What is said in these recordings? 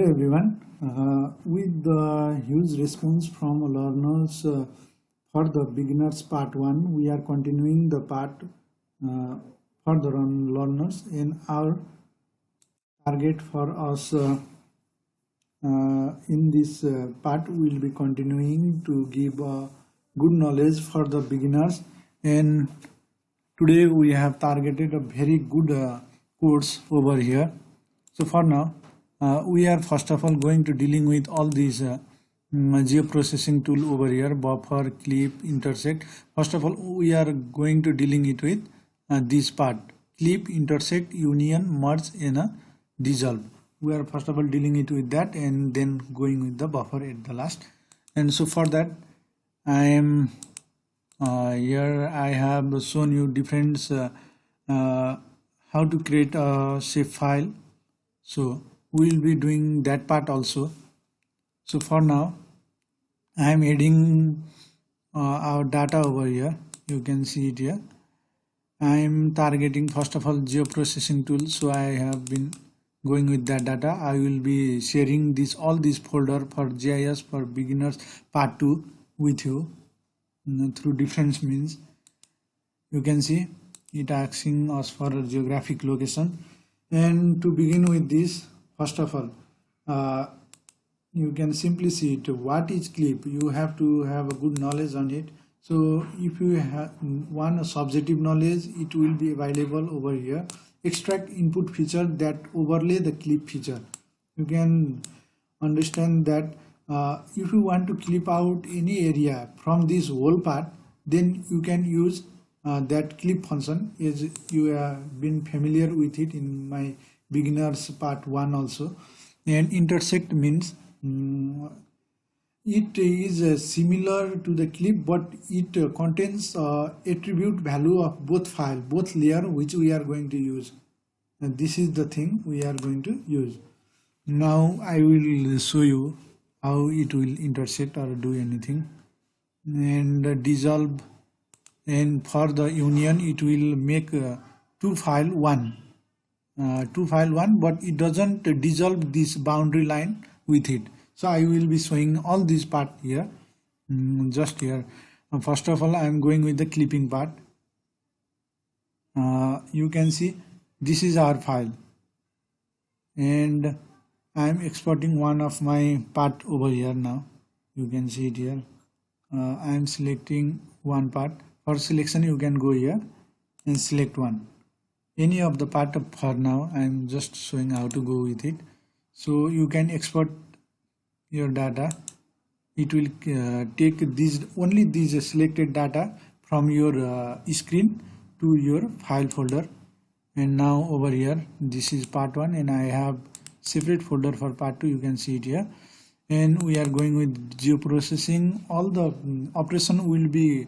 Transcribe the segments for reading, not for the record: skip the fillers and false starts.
Hello everyone. With the huge response from learners for the beginners part 1, we are continuing the part further on learners, and our target for us in this part will be continuing to give good knowledge for the beginners, and today we have targeted a very good course over here. So for now we are first of all going to dealing with all these geoprocessing tool over here: buffer, clip, intersect. First of all we are going to dealing it with this part: clip, intersect, union, merge, and dissolve. We are first of all dealing it with that and then going with the buffer at the last. And so for that I am here I have shown you different how to create a shape file. So we will be doing that part also. So for now I am adding our data over here. You can see it here. I am targeting first of all geoprocessing tool, so I have been going with that data. I will be sharing all these folder for GIS for beginners part 2 with you through different means. You can see it asking us for a geographic location. And to begin with this, first of all you can simply see it. What is clip? You have to have a good knowledge on it. So if you want a subjective knowledge, it will be available over here. Extract input feature that overlay the clip feature. You can understand that if you want to clip out any area from this whole part, then you can use that clip function, as you have been familiar with it in my beginners part 1 also. And intersect means it is similar to the clip, but it contains attribute value of both layer, which we are going to use. And this is the thing we are going to use. Now I will show you how it will intersect or do anything. And dissolve, and for the union it will make two file one, but it doesn't dissolve this boundary line with it. So I will be showing all this part here, just here. First of all I am going with the clipping part. You can see this is our file, and I am exporting one of my part over here. Now you can see it here. I am selecting one part. For selection you can go here and select one, any of the part. For now I am just showing how to go with it. So you can export your data. It will take only these selected data from your screen to your file folder. And now over here this is part 1, and I have separate folder for part 2. You can see it here. And we are going with geoprocessing. All the operation will be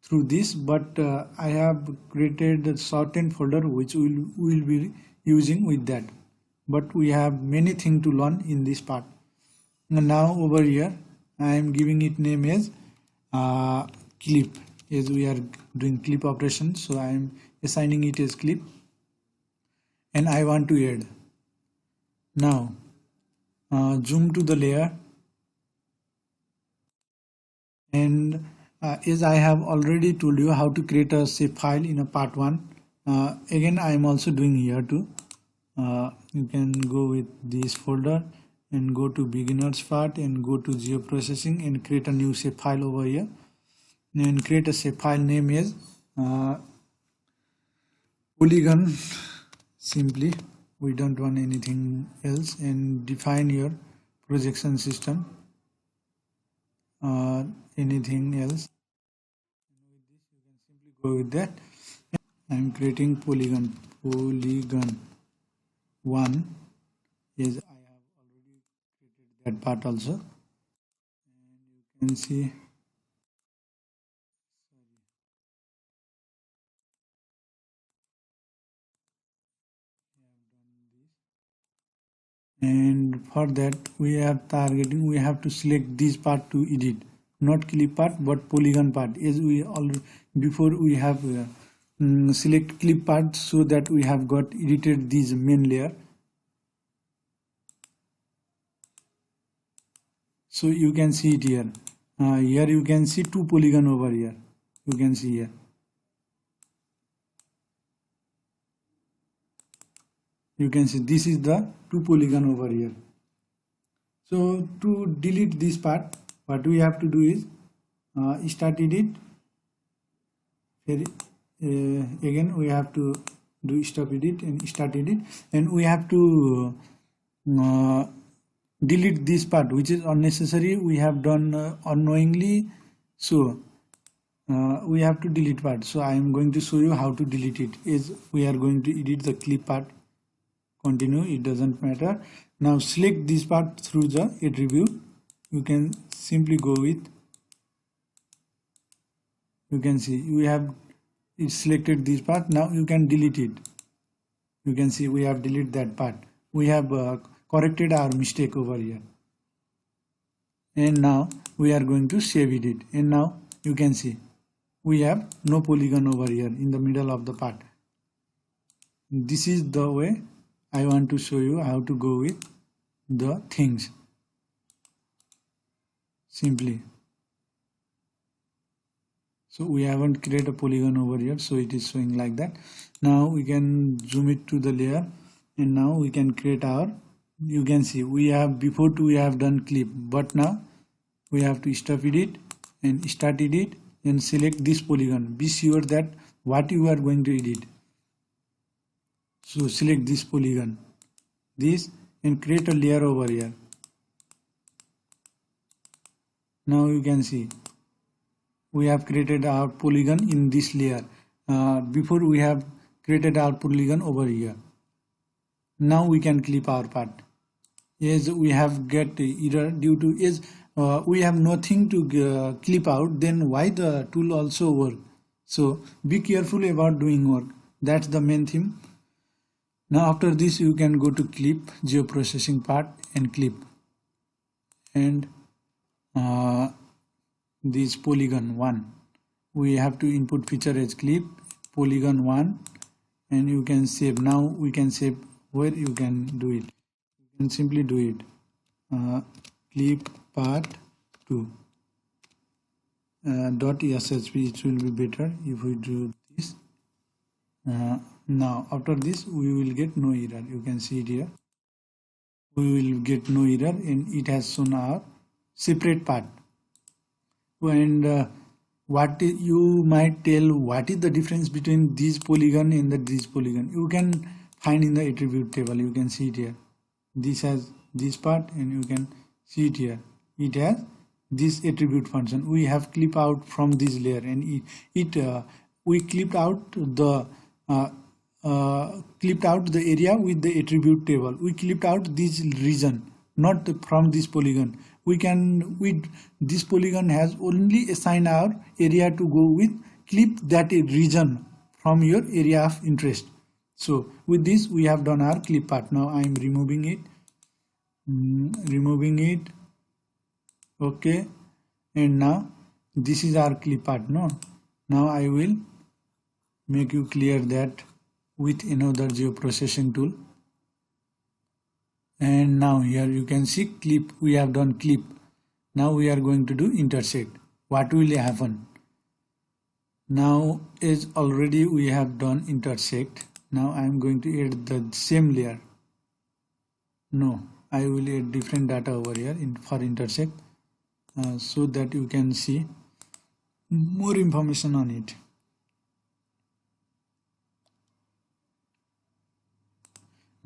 through this, but I have created a certain folder which we will be using with that. But we have many things to learn in this part. And now over here I am giving it name as clip, as we are doing clip operation. So I am assigning it as clip, and I want to add. Now zoom to the layer, and as I have already told you how to create a shape file in a part 1, again I am also doing here too. You can go with this folder and go to beginners part and go to geoprocessing and create a new shape file over here, and create a shape file name as polygon. Simply, we don't want anything else, and define your projection system, anything else. With this you can simply go with that. I am creating polygon 1, as I have already created that part also. And you can see and for that we are targeting, we have to select this part to edit, not clip part but polygon part, as we already before we have select clip part, so that we have got edited this main layer. So you can see it here. Here you can see two polygon over here. You can see here. You can see this is the two polygon over here. So to delete this part, what we have to do is start edit. Again we have to do stop edit and start edit, and we have to delete this part which is unnecessary. We have done unknowingly, so we have to delete part. So I am going to show you how to delete it. Is we are going to edit the clip part. Continue, it doesn't matter. Now select this part through the attribute. You can simply go with, you can see we have it selected this part. Now you can delete it. You can see we have deleted that part. We have corrected our mistake over here, and now we are going to save it. And now you can see we have no polygon over here in the middle of the part. This is the way I want to show you how to go with the things simply. So we haven't created a polygon over here, so it is showing like that. Now we can zoom it to the layer, and now we can create our, you can see we have before we have done clip, but now we have to stop edit and start edit and select this polygon. Be sure that what you are going to edit. So select this polygon, this, and create a layer over here. Now you can see we have created our polygon in this layer. Before we have created our polygon over here. Now we can clip our part. As we have get error due to is we have nothing to clip out, then why the tool also work? So be careful about doing work. That's the main theme. Now after this you can go to clip, geoprocessing part, and clip, and this polygon 1 we have to input feature as clip polygon 1, and you can save. Now we can save where you can do it. You can simply do it clip part 2 .shp. It will be better if we do this. Now after this we will get no error. You can see it here. We will get no error, and it has shown our separate part. And what you might tell, what is the difference between this polygon and this polygon? You can find in the attribute table. You can see it here. This has this part, and you can see it here. It has this attribute function. We have clipped out from this layer, and we clipped out the area with the attribute table. We clipped out this region, not from this polygon. We can, with this polygon has only assigned our area to go with, clip that region from your area of interest. So with this we have done our clip part. Now I am removing it. Okay, and now this is our clip part. No, now I will make you clear that with another geoprocessing tool. And now here you can see clip, we have done clip. Now we are going to do intersect. What will happen? Now as already we have done intersect, now I am going to add the same layer. No, I will add different data over here for intersect so that you can see more information on it.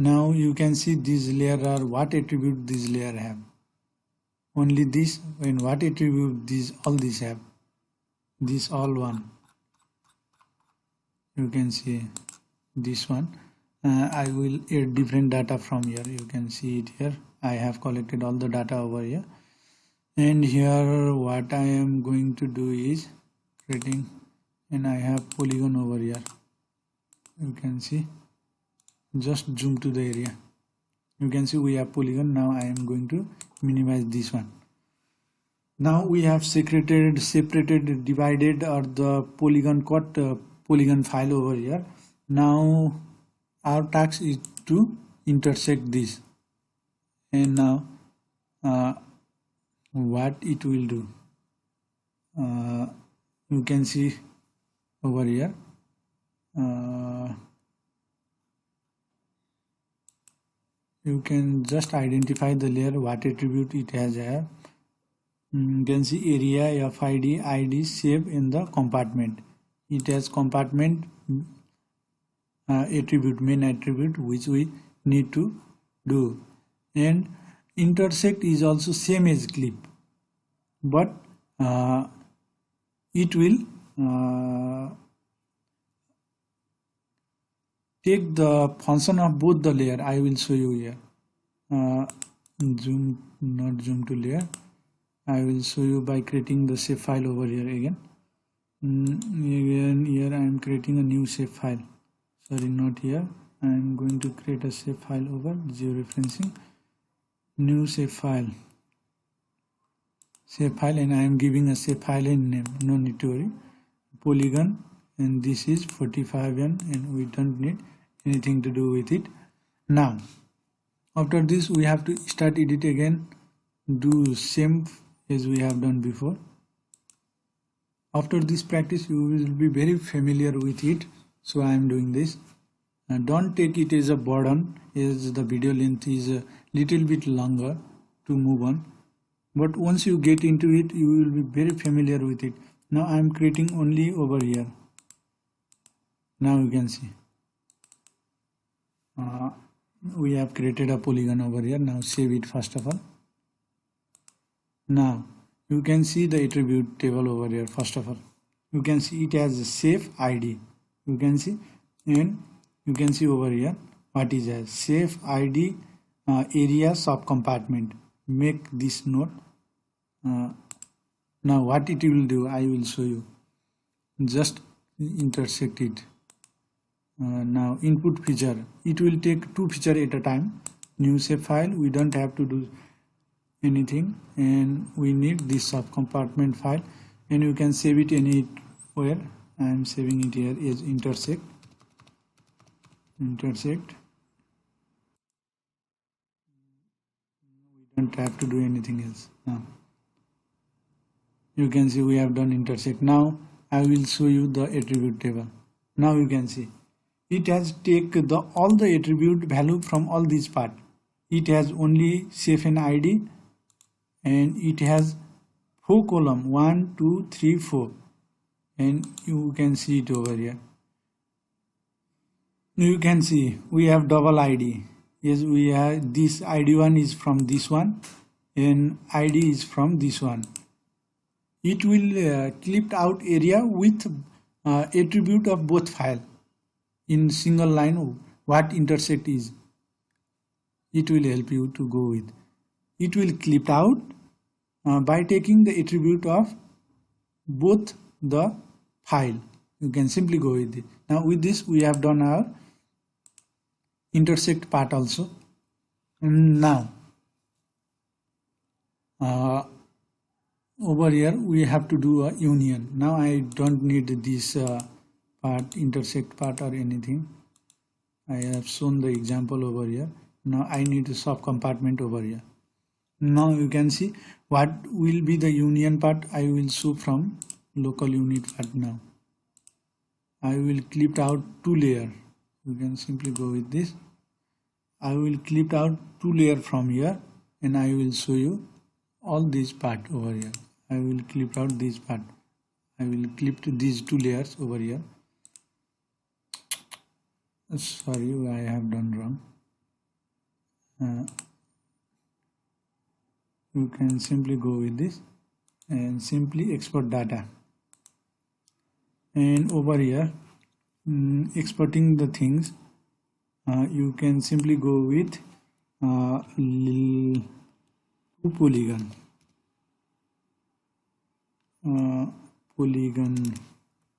Now you can see these layer are what attribute this layer have. Only this, and what attribute these all these have. This all one. You can see this one. I will add different data from here. You can see it here. I have collected all the data over here. And here what I am going to do is creating, and I have polygon over here. You can see. Just zoom to the area. You can see we have polygon. Now I am going to minimize this one. Now we have separated, divided, or the polygon polygon file over here. Now our task is to intersect this, and now what it will do. You can see over here. You can just identify the layer, what attribute it has have. You can see area, FID, ID, shape in the compartment. It has compartment attribute, main attribute, which we need to do. And intersect is also same as clip, but it will take the function of both the layer. I will show you here. Zoom, not zoom to layer. I will show you by creating the shape file over here again. Again here I am creating a new shape file. Sorry, not here. I am going to create a shape file over georeferencing. New shape file. Shape file, and I am giving a shape file in name. No need to worry. Polygon, and this is 45n, and we don't need anything to do with it. Now, after this, we have to start edit again. Do same as we have done before. After this practice, you will be very familiar with it. So I am doing this. Don't take it as a burden, as the video length is a little bit longer to move on. But once you get into it, you will be very familiar with it. Now I am creating only over here. Now you can see. We have created a polygon over here. Now save it first of all. Now you can see the attribute table over here. First of all, you can see it has a safe ID. You can see, and you can see over here what is a safe ID area subcompartment. Make this note. Now what it will do, I will show you. Just intersect it. Now input feature, it will take two feature at a time. New shape file, we don't have to do anything, and we need this subcompartment file, and you can save it anywhere. I am saving it here as intersect. We don't have to do anything else. Now you can see we have done intersect. Now I will show you the attribute table. Now you can see it has take all the attribute value from all these part. It has only safe and ID, and it has 4 column, 1 2 3 4, and you can see it over here. You can see we have double ID. Yes, we have this ID1 is from this one, and ID is from this one. It will clipped out area with attribute of both file in single line. What intersect is, it will help you to go with. It will clipped out by taking the attribute of both the file. You can simply go with it. Now with this we have done our intersect part also. Now over here we have to do a union. Now I don't need this part, intersect part or anything. I have shown the example over here. Now I need a subcompartment over here. Now you can see what will be the union part. I will show from local unit part. Now I will clip out two layer. You can simply go with this. I will clip out two layer from here, and I will show you all this part over here. I will clip out this part. I will clip these two layers over here. Sorry, I have done wrong. You can simply go with this and simply export data. And over here, exporting the things, you can simply go with two polygon.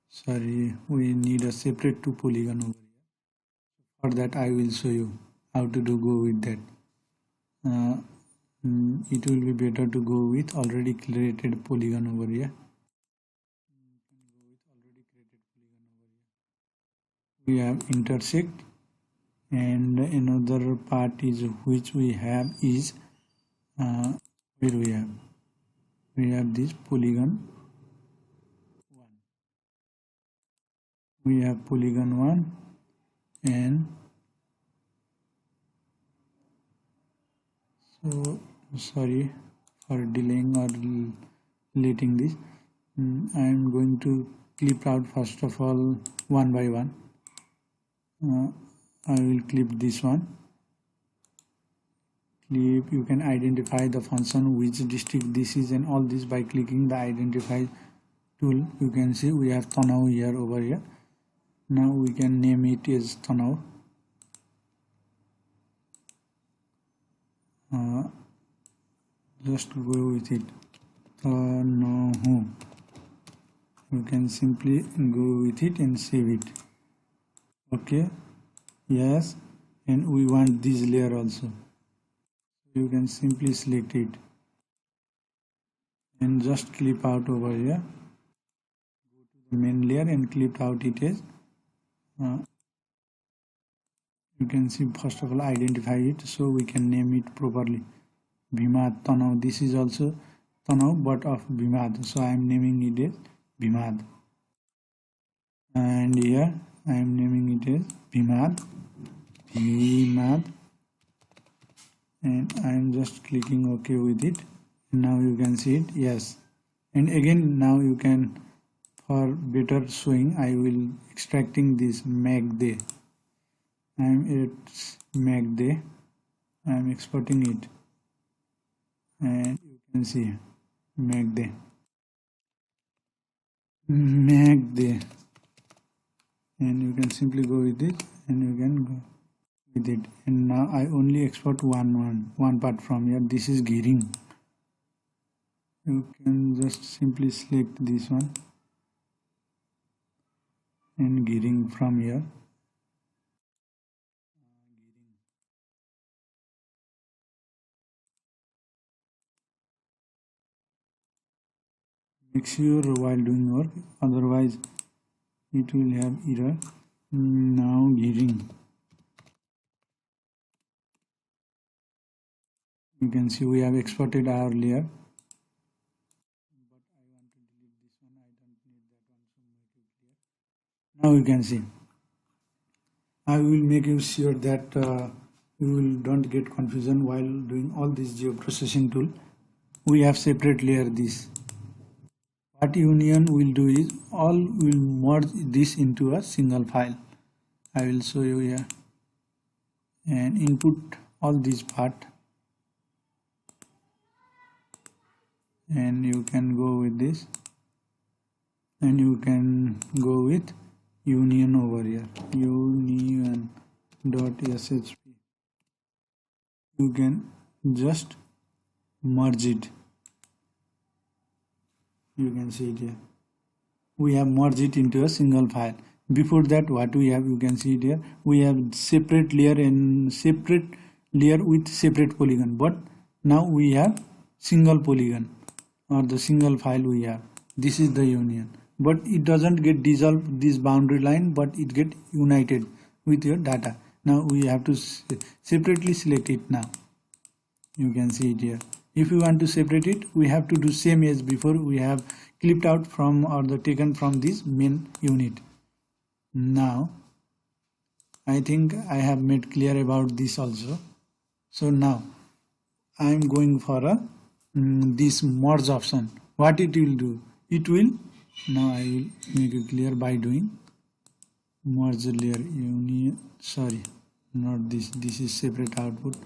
Sorry, we need a separate two polygon over here. For that I will show you how to go with that. It will be better to go with already created polygon over here. We have intersect, and another part is which we have is where we have we have this polygon 1. We have polygon 1, and so sorry for delaying or letting this. I am going to clip out first of all one by one. I will clip this one. Clip, you can identify the function, which district this is, and all this by clicking the identify tool. You can see we have Tanau here over here. Now we can name it as Tanau. Just go with it. Tanau. You can simply go with it and save it. Okay, yes, and we want this layer also. You can simply select it and just clip out over here. Go to the main layer and clip out it as. You can see first of all identify it, so we can name it properly. Bhimad Tanau. This is also Tanau but of Bhimad, so I am naming it as Bhimad. And here I am naming it as Bhimad. And I am just clicking OK with it. Now you can see it, yes. And again, now you can, for better showing, I will extracting this Magde. I am at Magde. I am exporting it, and you can see Magde. And you can simply go with it, and you can go with it. And now I only export one part from here. This is gearing. You can just simply select this one and gearing from here. Make sure while doing work, otherwise it will have error. Now gearing. You can see we have exported our layer. But I want to delete this one. I don't need that one, so make it clear. Now you can see. I will make you sure that you will don't get confusion while doing all this geoprocessing tool. We have separate layer this. What union will do is all will merge this into a single file. I will show you here and input all this part, and you can go with this, and you can go with union over here, union.shp. You can just merge it. You can see it here. We have merged it into a single file. Before that, what we have, you can see it here. We have separate layer and separate layer with separate polygon. But now we have single polygon, or the single file we have. This is the union. But it doesn't get dissolved this boundary line, but it get united with your data. Now we have to separately select it now. You can see it here. If you want to separate it, we have to do same as before. We have clipped out from or the taken from this main unit. Now I think I have made clear about this also. So now I am going for a this merge option. What it will do? It will, now I will make it clear by doing merge layer union. Sorry, not this. This is separate output.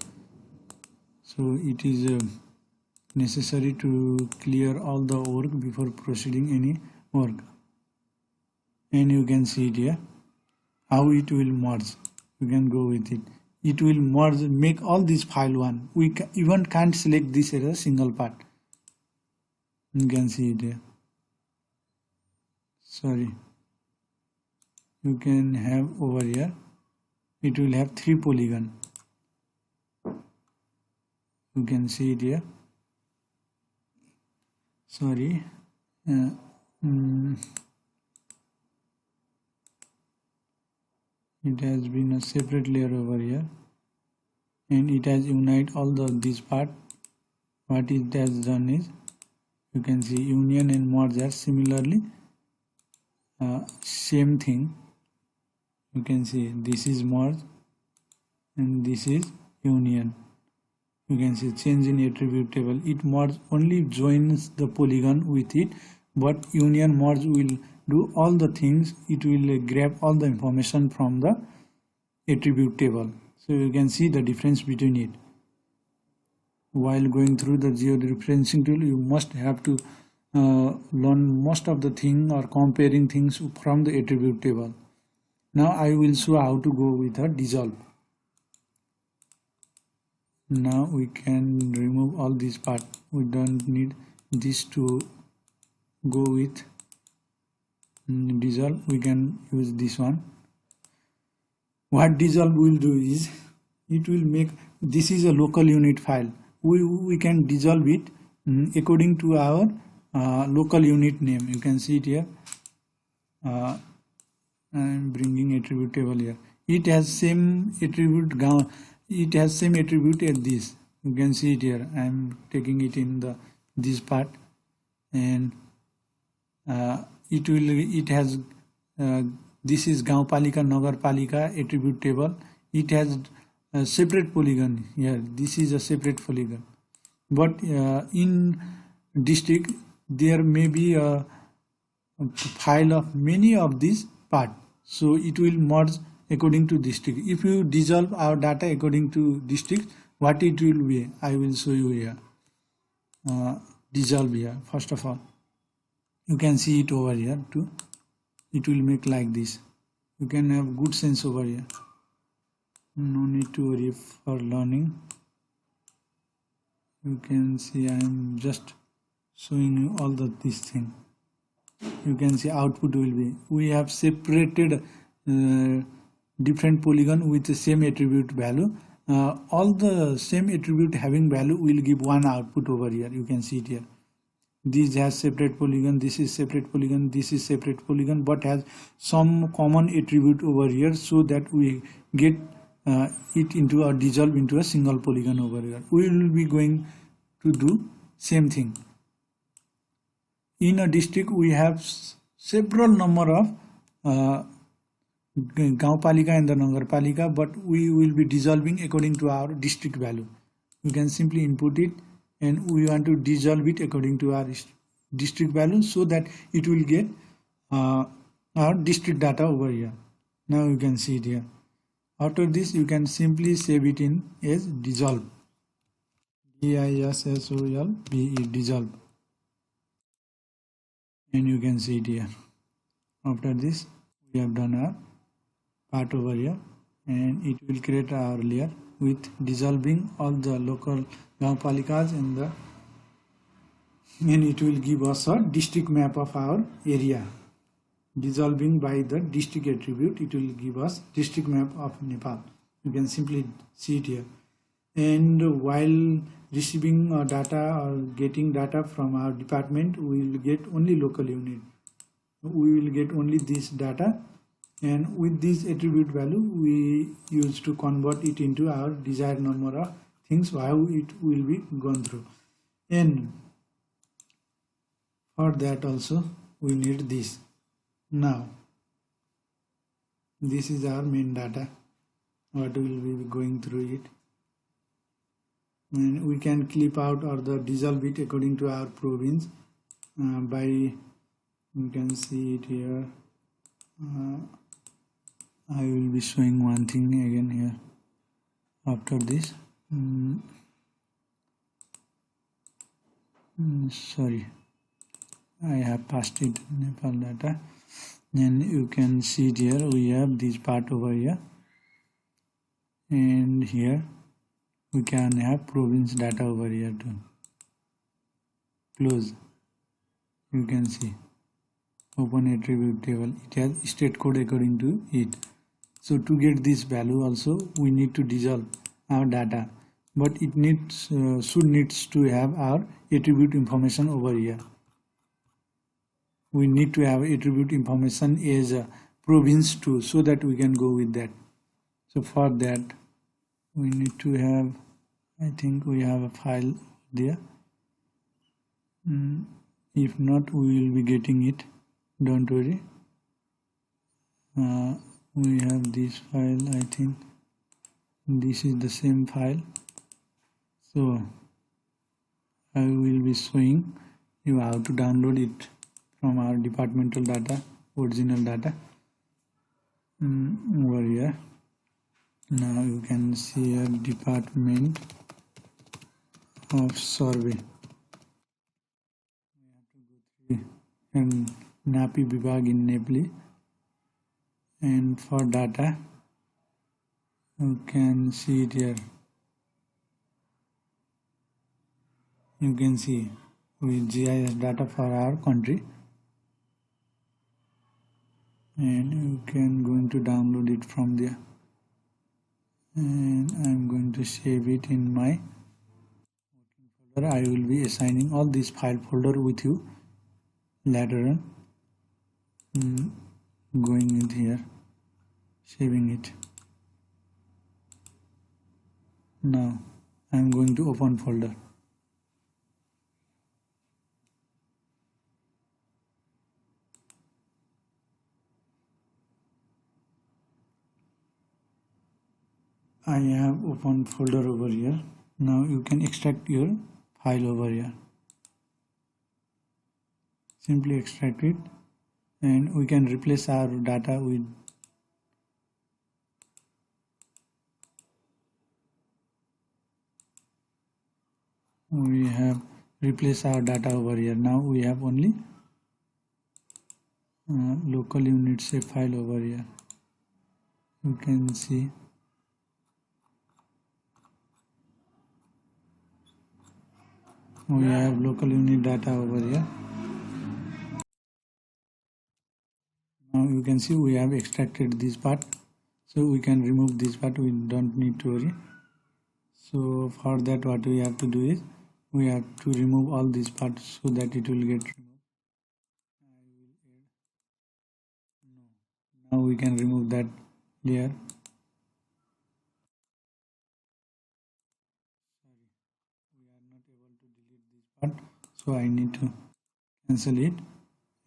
So it is necessary to clear all the work before proceeding any work. And you can see it here how it will merge. You can go with it. It will merge, make all this file one. We even can't select this as a single part. You can see it here. Sorry. You can have over here. It will have 3 polygon. You can see it here. Sorry. It has been a separate layer over here, and it has unite all this part. What it has done is, You can see union and merge are similarly same thing. You can see this is merge and this is union. You can see change in attribute table. It merge only joins the polygon with it, but union merge will do all the things. It will grab all the information from the attribute table. So you can see the difference between it. While going through the georeferencing tool, you must have to learn most of the thing or comparing things from the attribute table. Now I will show how to go with a dissolve. Now we can remove all this part. We don't need this to go with dissolve. We can use this one. What dissolve will do is it will make this is a local unit file. We can dissolve it according to our local unit name. You can see it here. I'm bringing attribute table here. It has same attribute. It has same attribute as this. You can see it here. I'm taking it in the this part, and it has this is Gaon Palika, Nagar Palika attribute table. It has a separate polygon here. This is a separate polygon, but in district there may be a file of many of these parts. So it will merge according to district. If you dissolve our data according to district, what it will be, I will show you here. Dissolve here. First of all, you can see it over here too. It will make like this. You can have good sense over here. No need to worry for learning. You can see I am just showing you all this thing. You can see output will be, we have separated different polygon with the same attribute value. All the same attribute having value will give one output over here. You can see it here. This has separate polygon, this is separate polygon, this is separate polygon, but has some common attribute over here, so that we get it into or dissolve into a single polygon over here. We will be going to do same thing. In a district, we have several number of Gaon Palika and the Nagar Palika, but we will be dissolving according to our district value. You can simply input it, and we want to dissolve it according to our district value, so that it will get our district data over here. Now you can see it here. After this, you can simply save it in as dissolve. D-I-S-S-O-L-V-E, dissolve. And you can see it here. After this, we have done our part over here, and it will create our layer with dissolving all the local Gaon Palikas and it will give us a district map of our area. Dissolving by the district attribute, it will give us district map of Nepal. You can simply see it here. And while receiving data or getting data from our department, we will get only local unit. We will get only this data, and with this attribute value we use to convert it into our desired number of things, how it will be gone through. And for that also we need this. Now this is our main data, what will be going through it, and we can clip out or the dissolve it according to our province by, you can see it here. I will be showing one thing again here after this. Sorry, I have passed it Nepal data, and you can see it here. We have this part over here, and here we can have province data over here too. Close. You can see open attribute table. It has state code according to it. So to get this value also we need to dissolve our data, but it needs needs to have our attribute information over here. We need to have attribute information as a province too, so that we can go with that. So for that we need to have, I think we have a file there. If not, we will be getting it, don't worry. We have this file, I think this is the same file, so I will be showing you how to download it from our departmental data, original data, over here. Now you can see a Department of Survey and NAPI Vibhag in Nepali, and for data you can see it here. You can see with GIS data for our country, and you can going to download it from there, and I'm going to save it in my folder. I will be assigning all this file folder with you later on. Going in here, saving it. Now I'm going to open folder. I have opened folder over here. Now you can extract your file over here. Simply extract it, and we can replace our data with we have replaced our data over here. Now we have only local unit shape file over here. You can see we have local unit data over here. Now you can see we have extracted this part, so we can remove this part. We don't need to worry. So for that, what we have to do is we have to remove all these parts so that it will get removed. Now we can remove that layer. We are not able to delete this part, so I need to cancel it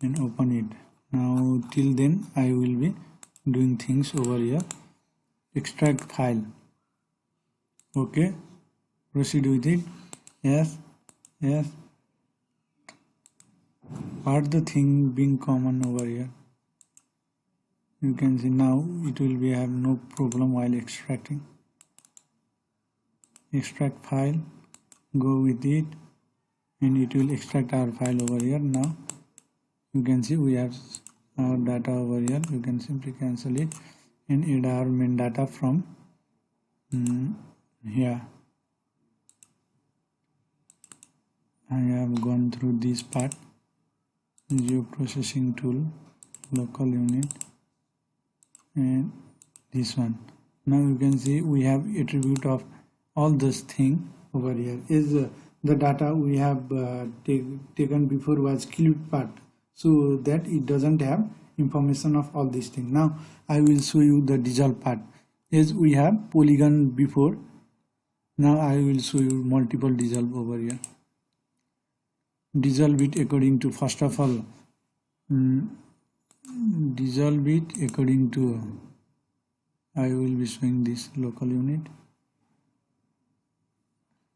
and open it. Now till then I will be doing things over here. Extract file. Okay, proceed with it. Yes. What the thing being common over here? You can see now it will be have no problem while extracting. Extract file, go with it, and it will extract our file over here. Now you can see we have our data over here. You can simply cancel it and add our main data from here. I have gone through this part. Geoprocessing tool, local unit, and this one. Now you can see we have attribute of all this thing over here is the data we have taken before was clipped part, so that it doesn't have information of all these things. Now I will show you the dissolve part. As we have polygon before, now I will show you multiple dissolve over here. Dissolve it according to, first of all, dissolve it according to, I will be showing this local unit.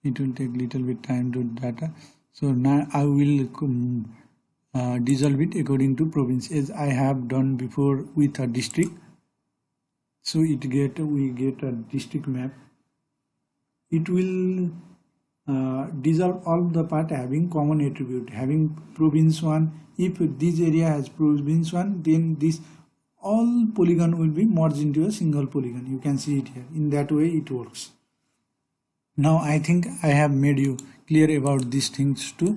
It will take little bit time to data, so now I will dissolve it according to province, as I have done before with a district. So we get a district map. It will dissolve all the part having common attribute, having province 1. If this area has province 1, then this all polygon will be merged into a single polygon. You can see it here. In that way it works. Now I think I have made you clear about these things too.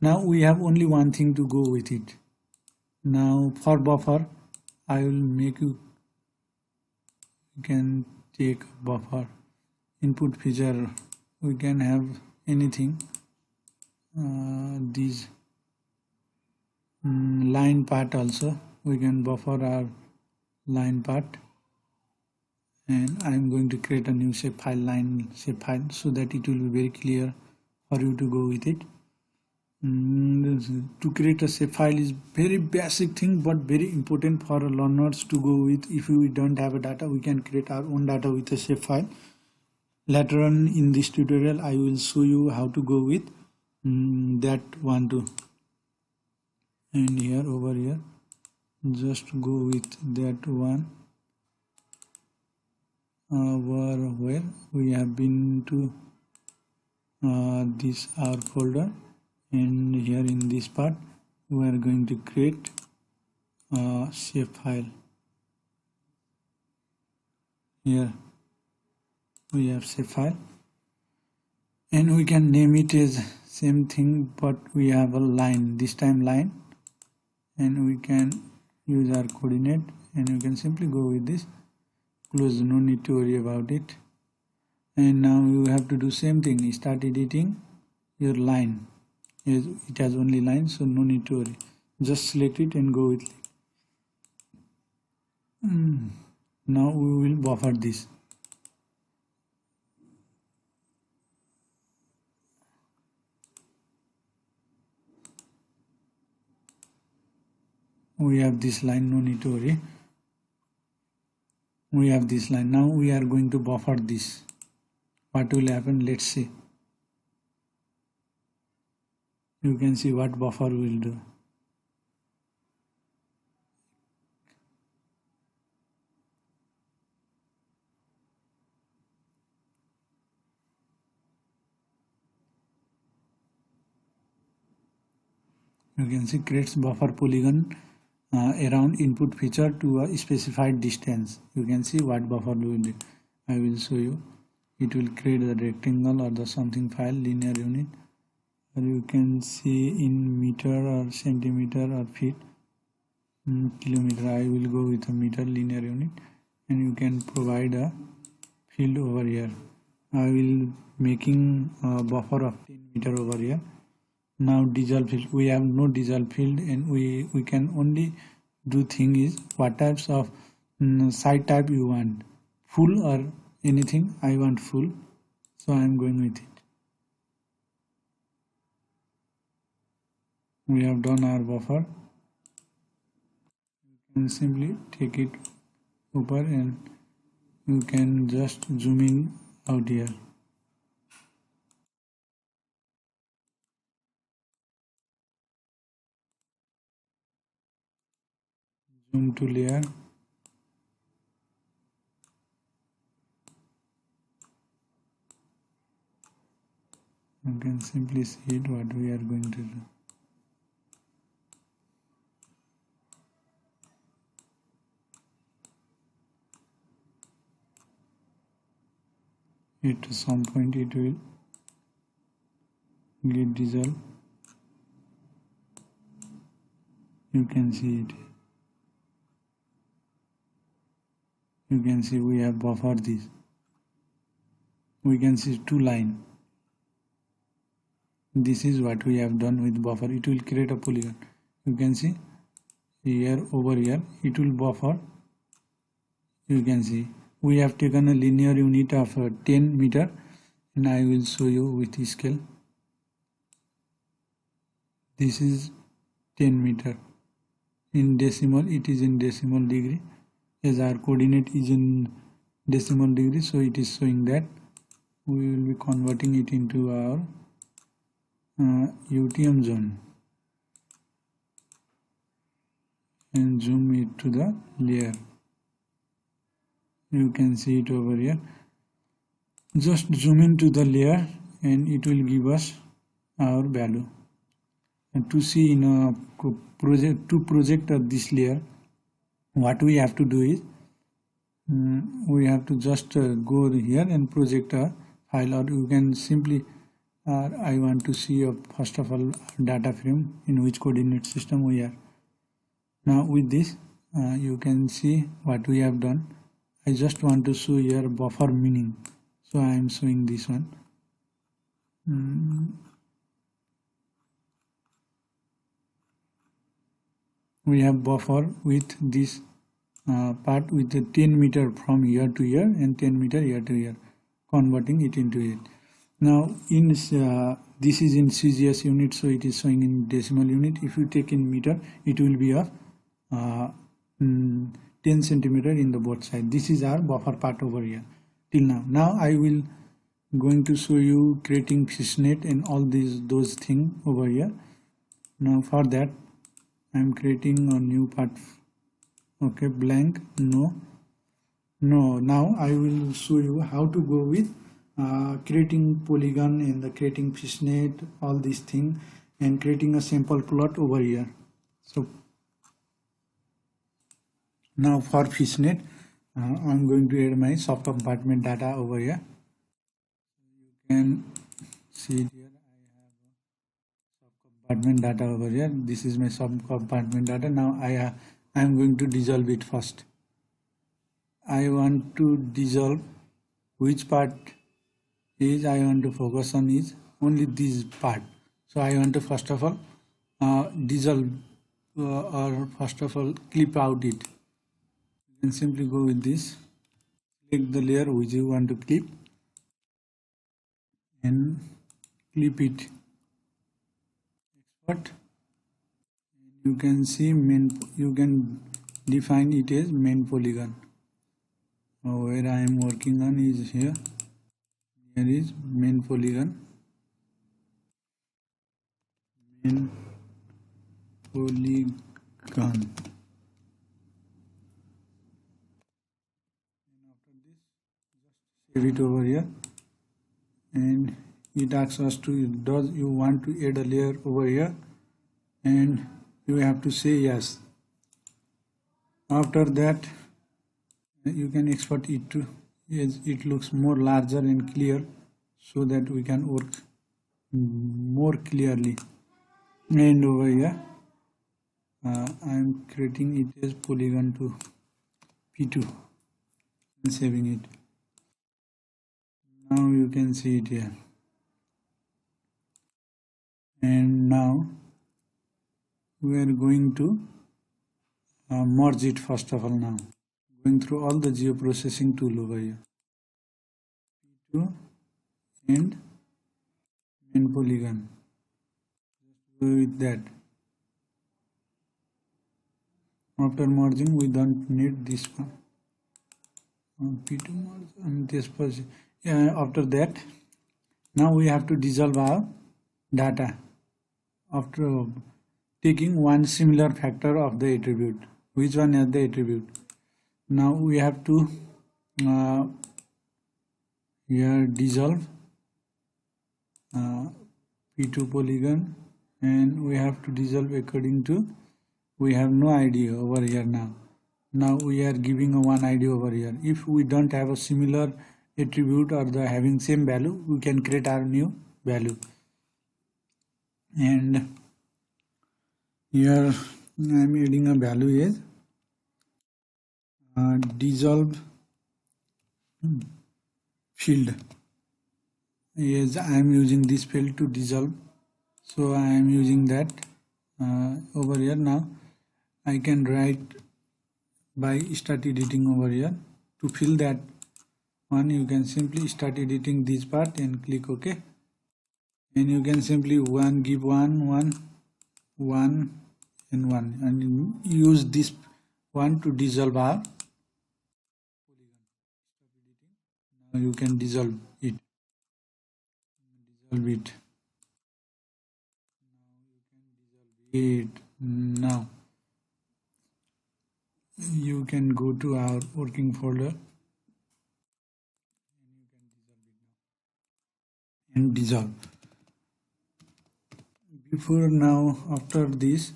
Now we have only one thing to go with it. Now for buffer, I will make you can take buffer. Input feature, we can have anything. These line part also, we can buffer our line part, and I am going to create a new shapefile, line shapefile, so that it will be very clear for you to go with it. To create a shapefile is very basic thing but very important for learners to go with. If we don't have a data, we can create our own data with a shapefile. Later on in this tutorial I will show you how to go with that one too. And here over here just go with that one where we have been to this our folder, and here in this part we are going to create a shapefile. Here we have shapefile and we can name it as same thing, but we have a line, this time line, and we can use our coordinate and we can simply go with this, close, no need to worry about it. And now you have to do same thing, start editing your line. It has only line, so no need to worry, just select it and go with it. Now we will buffer this. We have this line, no need to worry. We have this line. Now we are going to buffer this. What will happen? Let's see. You can see what buffer will do. You can see creates buffer polygon around input feature to a specified distance. You can see what buffer will do. I will show you. It will create the rectangle or the something file, linear unit, or you can see in meter or centimeter or feet, kilometer. I will go with a meter linear unit, and you can provide a field over here. I will making a buffer of 10 meter over here. Now dissolve field, we have no dissolve field, and we can only do thing is what types of site type you want, full or anything. I want full, so I am going with it. We have done our buffer. You can simply take it over and you can just zoom in out here. Zoom to layer. You can simply see it what we are going to do. At some point it will get dissolved. You can see it. You can see we have buffered this. We can see two lines. This is what we have done with buffer. It will create a polygon. You can see here over here it will buffer. You can see we have taken a linear unit of 10 meter, and I will show you with scale. This is 10 meter. In decimal, it is in decimal degree, as our coordinate is in decimal degree, so it is showing that. We will be converting it into our UTM zone and zoom it to the layer. You can see it over here. Just zoom into the layer and it will give us our value. And to see in a project, to project this layer, what we have to do is we have to just go here and project a file, or you can simply I want to see first of all data frame in which coordinate system we are. Now with this you can see what we have done. I just want to show here buffer meaning, so I am showing this one. We have buffer with this part with the 10 meter from here to here and 10 meter here to here, converting it into it. Now in this is in CGS unit, so it is showing in decimal unit. If you take in meter, it will be of uh, 10 centimeter in the both side. This is our buffer part over here till now. Now I will going to show you creating fishnet and all those things over here. Now for that I am creating a new part. Okay, blank, no. Now I will show you how to go with creating polygon and the creating fishnet, all these things, and creating a sample plot over here. So now for fishnet, I'm going to add my sub compartment data over here. You can see here I have sub compartment data over here. This is my sub compartment data. Now I am going to dissolve it first. I want to dissolve which part is I want to focus on is only this part. So I want to first of all dissolve or first of all clip out it. You can simply go with this, select the layer which you want to clip and clip it. Export. You can see you can define it as main polygon. Where I am working on is here. Here is main polygon. Main polygon. Save it over here, and it asks us to, does you want to add a layer over here, and you have to say yes. After that you can export it to as it looks more larger and clear, so that we can work more clearly. And over here I am creating it as polygon to P2 and saving it. Now you can see it here, and now we are going to merge it first of all. Now going through all the geoprocessing tool over here, P2 and main polygon. Just go with that. After merging, we don't need this one. P2 merge and this person. After that, now we have to dissolve our data after taking one similar factor of the attribute. Which one is the attribute? Now we have to here dissolve P2 polygon, and we have to dissolve according to, we have no ID over here. Now we are giving a one ID over here. If we don't have a similar attribute or the having same value, we can create our new value. And here I am adding a value as dissolve field. Yes, I am using this field to dissolve, so I am using that over here. Now I can write by start editing over here. To fill that one, you can simply start editing this part and click OK, and you can simply give one and one, and use this one to dissolve our polygon. Now you can dissolve it. Now you can go to our working folder and dissolve. After this,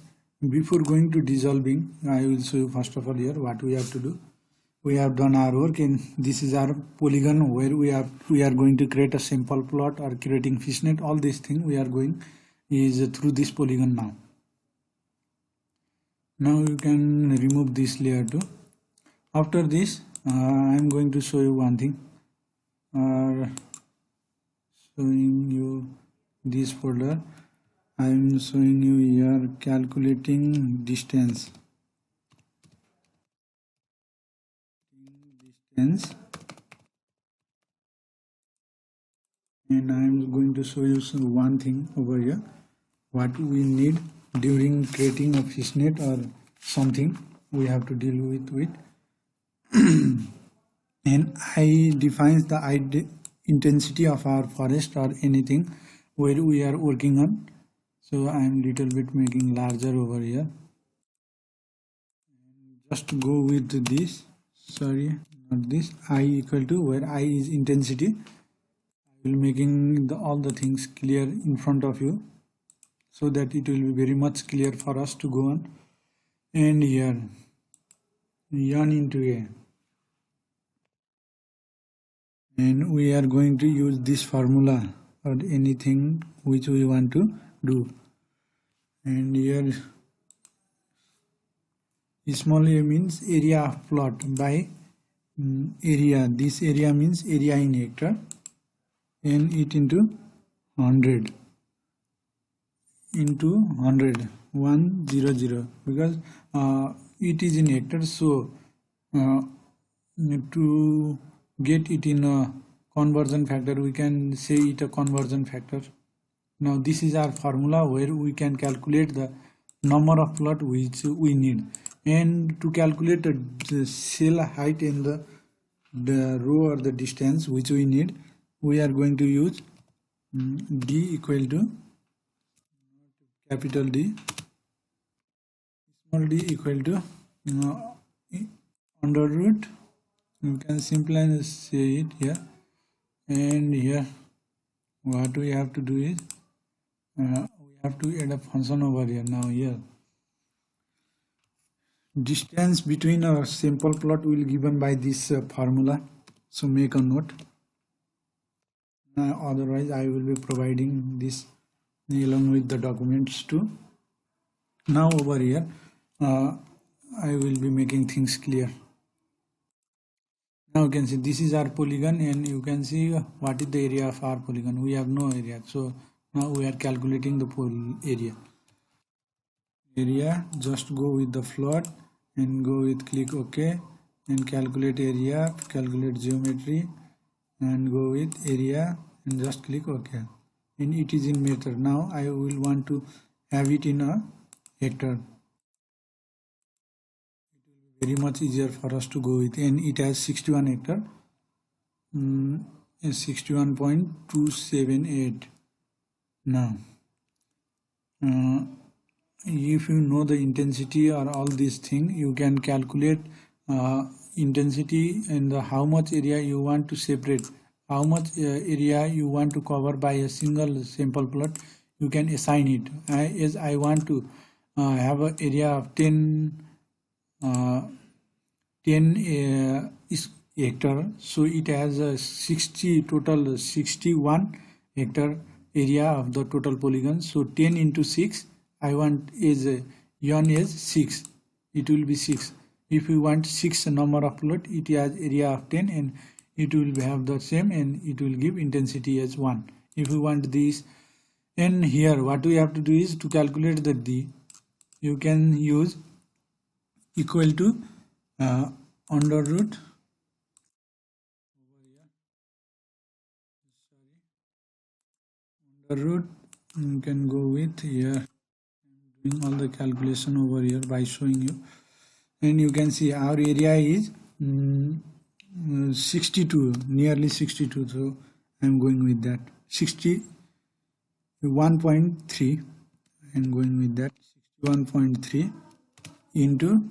before going to dissolving, I will show you first of all here what we have to do. We have done our work, and this is our polygon where we are going to create a simple plot or creating fishnet. All these things we are going is through this polygon. Now you can remove this layer too. After this, I am going to show you one thing. Showing you this folder. I am showing you here calculating distance. and I am going to show you one thing over here, what we need during creating a fishnet or something we have to deal with and I defines the intensity of our forest or anything where we are working on. So I am little bit making larger over here. Just go with this, sorry, not this, I equal to where I is intensity. I will making all the things clear in front of you so that it will be very much clear for us to go on. And here yarn into a, and we are going to use this formula or anything which we want to do. And here small a means area of plot by area. This area means area in hectare, and it into 100 into 100 100 because it is in hectares. So to get it in a conversion factor, we can say it a conversion factor. Now this is our formula where we can calculate the number of plot which we need, and to calculate the cell height and the row or the distance which we need, we are going to use d equal to capital D, small d equal to under root, you can simply say it here, and here what we have to do is we have to add a function over here. Now here distance between a sample plot will given by this formula, so make a note. Otherwise I will be providing this along with the documents too. Now over here I will be making things clear. Now you can see this is our polygon, and you can see what is the area of our polygon. We have no area, so now we are calculating the area. Just go with the float and go with click OK and calculate area, calculate geometry and go with area and just click OK, and it is in meter. Now I will want to have it in a hectare. Very much easier for us to go with, and it has 61 hectare, 61.278. now if you know the intensity or all these things, you can calculate intensity and how much area you want to separate, how much area you want to cover by a single sample plot. You can assign it. As I want to have an area of 10 hectare, so it has a 60 total 61 hectare area of the total polygon. So 10 into 6 I want is yon is 6, it will be 6. If you want 6 number of plot, it has area of 10 and it will have the same, and it will give intensity as 1. If you want this, and here what we have to do is to calculate the d, you can use equal to under root you can go with here, doing all the calculation over here by showing you, and you can see our area is 62, nearly 62, so I am going with that. 61.3 I am going with that. 61.3 into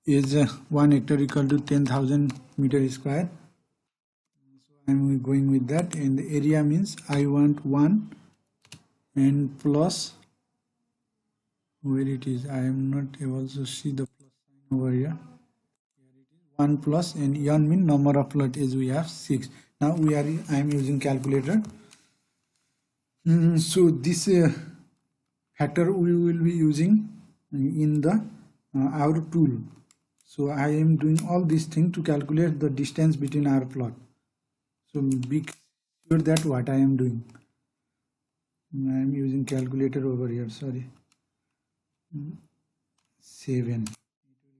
is 1 hectare equal to 10,000 meter square. So I am going with that, and the area means I want 1 and plus, where it is, I am not able to see the plus sign over here. 1 plus, and yon mean number of plot is we have 6. Now I am using calculator. So this factor we will be using in the our tool. So I am doing all these things to calculate the distance between our plot. So be sure that what I am doing. I am using calculator over here, sorry. 7. It will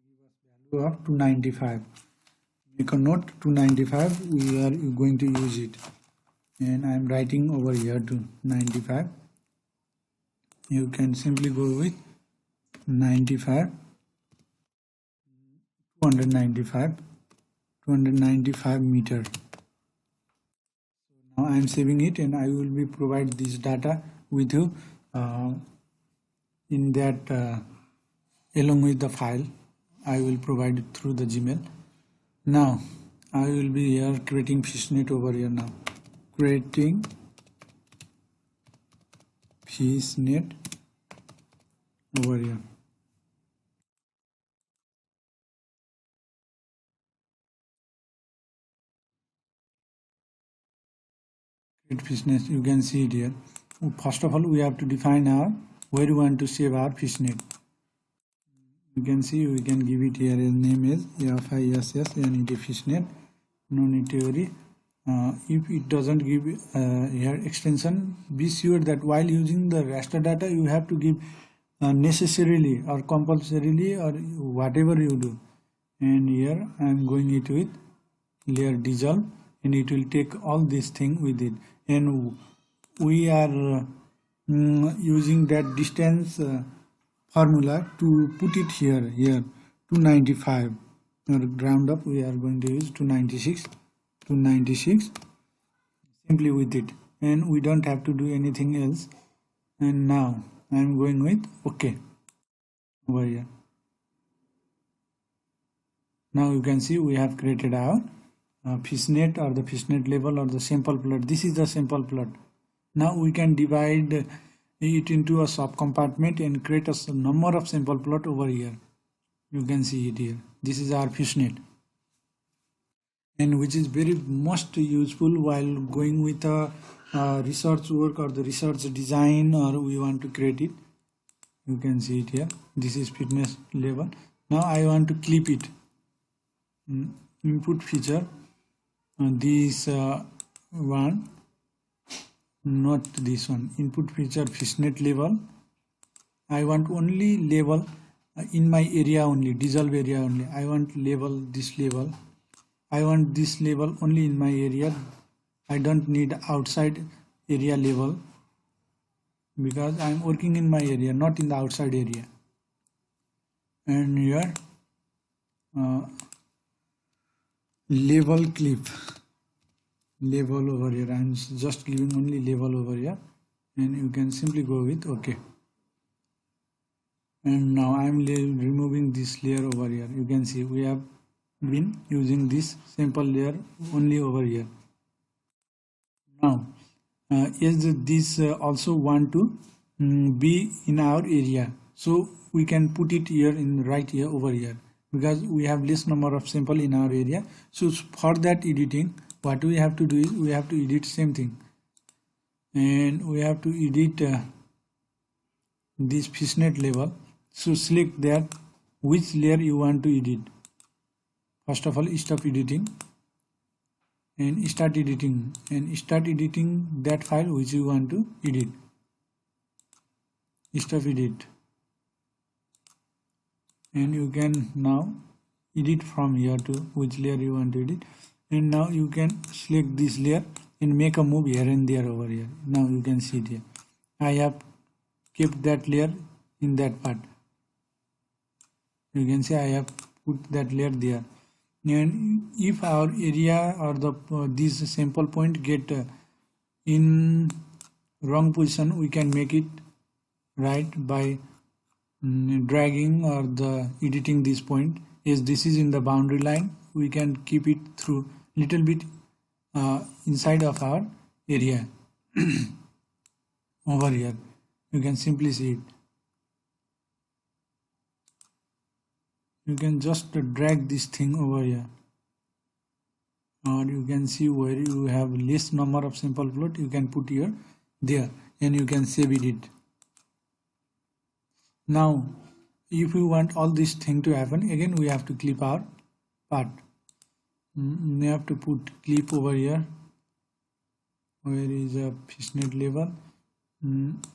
give us value of 295. Make a note, 295, we are going to use it. and I'm writing over here to 95. You can simply go with 95, 295, 295 meter. Now I am saving it, and I will be provide this data with you in that along with the file. I will provide it through the Gmail. Now I will be here creating fishnet over here. Now creating fishnet over here. Create fishnet. You can see it here. First of all, we have to define our where we want to save our fishnet. You can see we can give it here a name is FISS fishnet. No need to worry. If it doesn't give here extension, be sure that while using the raster data you have to give necessarily or compulsorily or whatever you do. And here I am going it with layer dissolve, and it will take all this thing with it, and we are using that distance formula to put it here 295, or round up we are going to use 296 simply with it, and we don't have to do anything else. And now I am going with OK over here. Now you can see we have created our fishnet or the fishnet level or the sample plot. This is the sample plot. Now we can divide it into a subcompartment and create a number of sample plot over here. You can see it here. This is our fishnet, and which is very most useful while going with a research work or the research design, or we want to create it. You can see it here. This is fitness level. Now I want to clip it. Input feature, this one, not this one. Input feature fishnet level. I want only level in my area only, dissolve area only. I want level, this level. I want this level only in my area. I don't need outside area level because I am working in my area, not in the outside area. And here level clip, level over here. I am just giving only level over here, and you can simply go with OK. And now I am removing this layer over here. You can see we have been using this sample layer only over here. Now is this also want to be in our area, so we can put it here in right here over here, because we have less number of sample in our area. So for that editing, what we have to do is we have to edit same thing, and we have to edit this fishnet level. So select that which layer you want to edit. First of all, stop editing and start editing, and start editing that file which you want to edit. Stop edit, and you can now edit from here to which layer you want to edit. And now you can select this layer and make a move here and there over here. Now you can see it here. I have kept that layer in that part. You can see I have put that layer there. And if our area or the this sample point get in wrong position, we can make it right by dragging or the editing this point. As this is in the boundary line, we can keep it through little bit inside of our area over here. You can simply see it. You can just drag this thing over here, or you can see where you have less number of sample plot, you can put here there, and you can save it. Now if we want all this thing to happen, again we have to clip our part. We have to put clip over here. Where is a fishnet level? And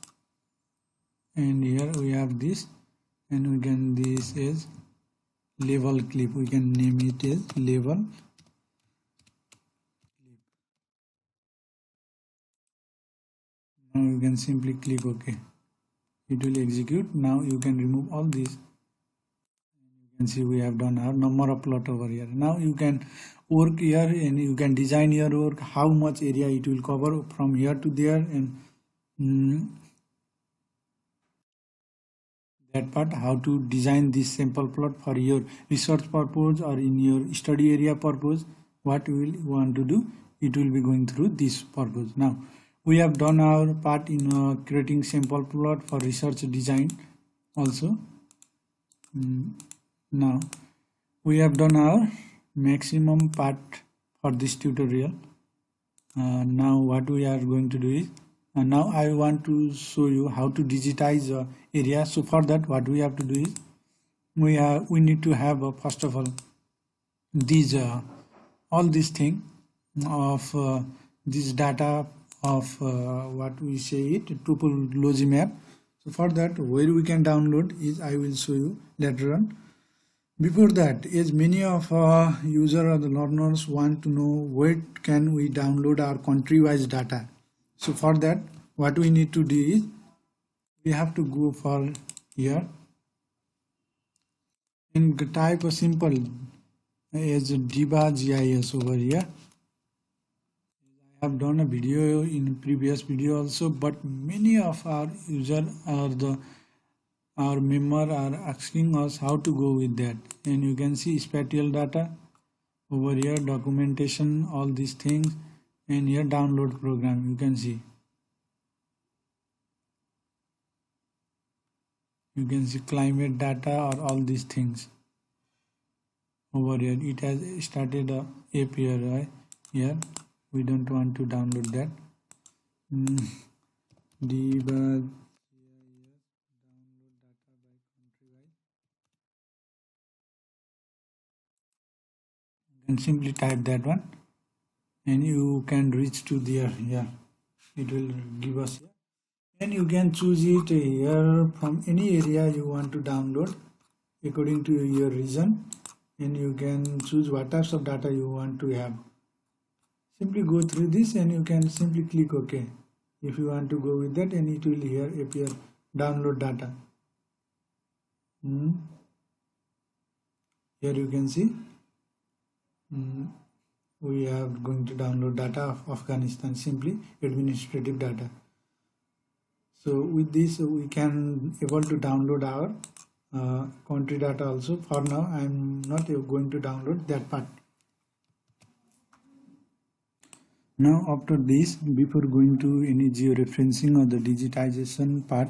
here we have this, and we can this is level clip. We can name it as level Now you can simply click OK. It will execute. Now you can remove all these. You can see we have done our number of plot over here. Now you can work here and you can design your work, how much area it will cover from here to there, and that part, how to design this sample plot for your research purpose or in your study area purpose. What we will want to do, it will be going through this purpose. Now we have done our part in creating sample plot for research design also. Now we have done our maximum part for this tutorial. Now what we are going to do is, now I want to show you how to digitize area. So for that, what we have to do is, we need to have first of all these all these thing of this data of what we say it topology map. So for that, where we can download is, I will show you later on. Before that, as many of our user or the learners want to know where can we download our country-wise data. So for that, what we need to do is, we have to go for here and type a simple as Diba GIS over here. I have done a video in previous video also, but many of our user or our member are asking us how to go with that. And you can see spatial data over here, documentation, all these things, and here download program. You can see climate data or all these things over here. It has started a app here, right? Here we don't want to download that. Debug and simply type that one, and you can reach to there. Yeah, it will give us here, and you can choose it here from any area you want to download according to your region, and you can choose what types of data you want to have. Simply go through this and you can simply click OK if you want to go with that, and it will here appear download data. Here you can see we are going to download data of Afghanistan, simply administrative data. So with this we can able to download our country data also. For now I am not going to download that part. Now after this, before going to any georeferencing or the digitization part,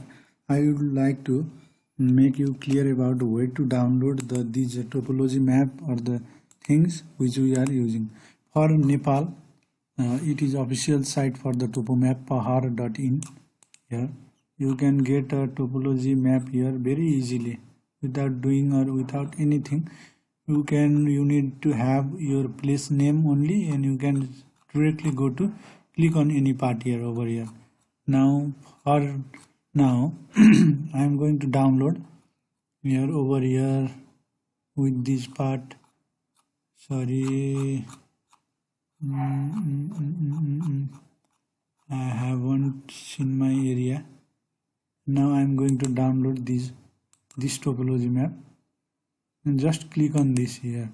I would like to make you clear about where to download these topology map or the things which we are using. For Nepal, it is official site for the topomap pahar.in. Here you can get a topology map here very easily without doing or without anything. You need to have your place name only, and you can directly go to click on any part here over here. Now for now I am going to download here over here with this part. Sorry, I haven't seen my area. Now I am going to download this topology map, and just click on this here.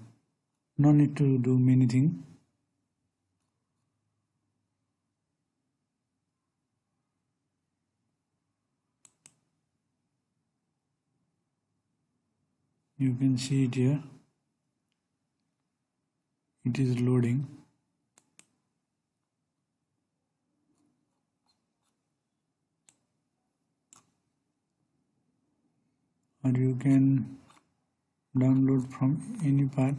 No need to do many things. You can see it here. It is loading. Or you can download from any part.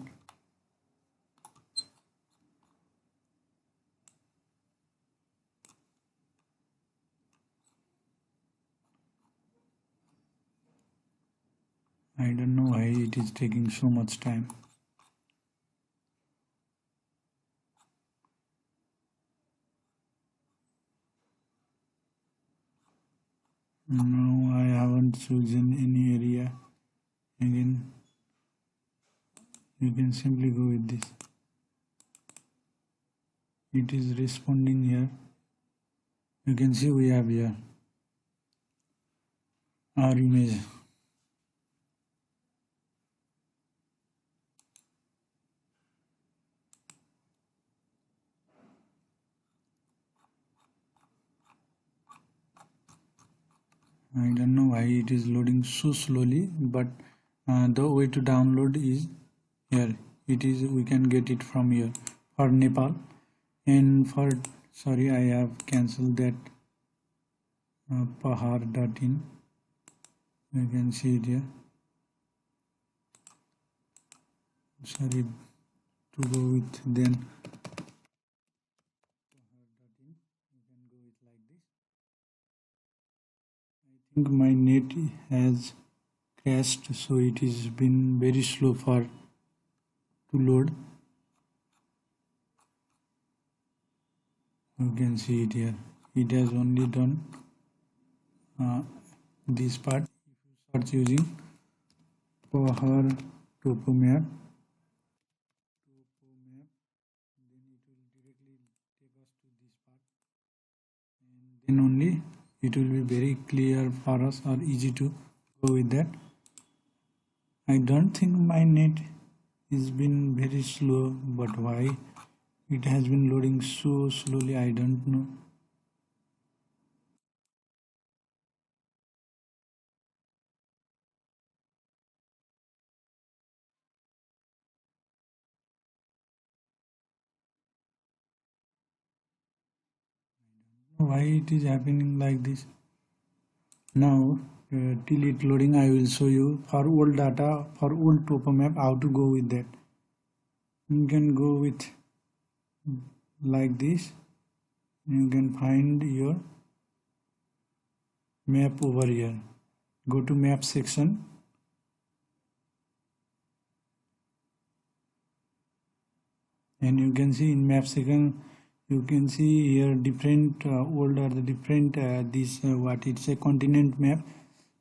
I don't know why it is taking so much time. No, I haven't chosen any area. Again, you can simply go with this. It is responding here. You can see we have here our image. I don't know why it is loading so slowly, but the way to download is here. It is, we can get it from here for Nepal. And for, sorry, I have cancelled that pahar.in. You can see it here. Sorry, to go with then pahar.in. You can go with like this. I think my net has crashed, so it has been very slow for to load. You can see it here. It has only done this part. If you search using Pahar topo map, then it will directly take us to this part, and then only it will be very clear for us or easy to go with that. I don't think my net has been very slow, but why it has been loading so slowly, I don't know. Why it is happening like this. Now till it loading, I will show you for old data, for old topo map, how to go with that. You can go with like this. You can find your map over here. Go to map section, and you can see in map section, you can see here different old or the different this what it's a continent map.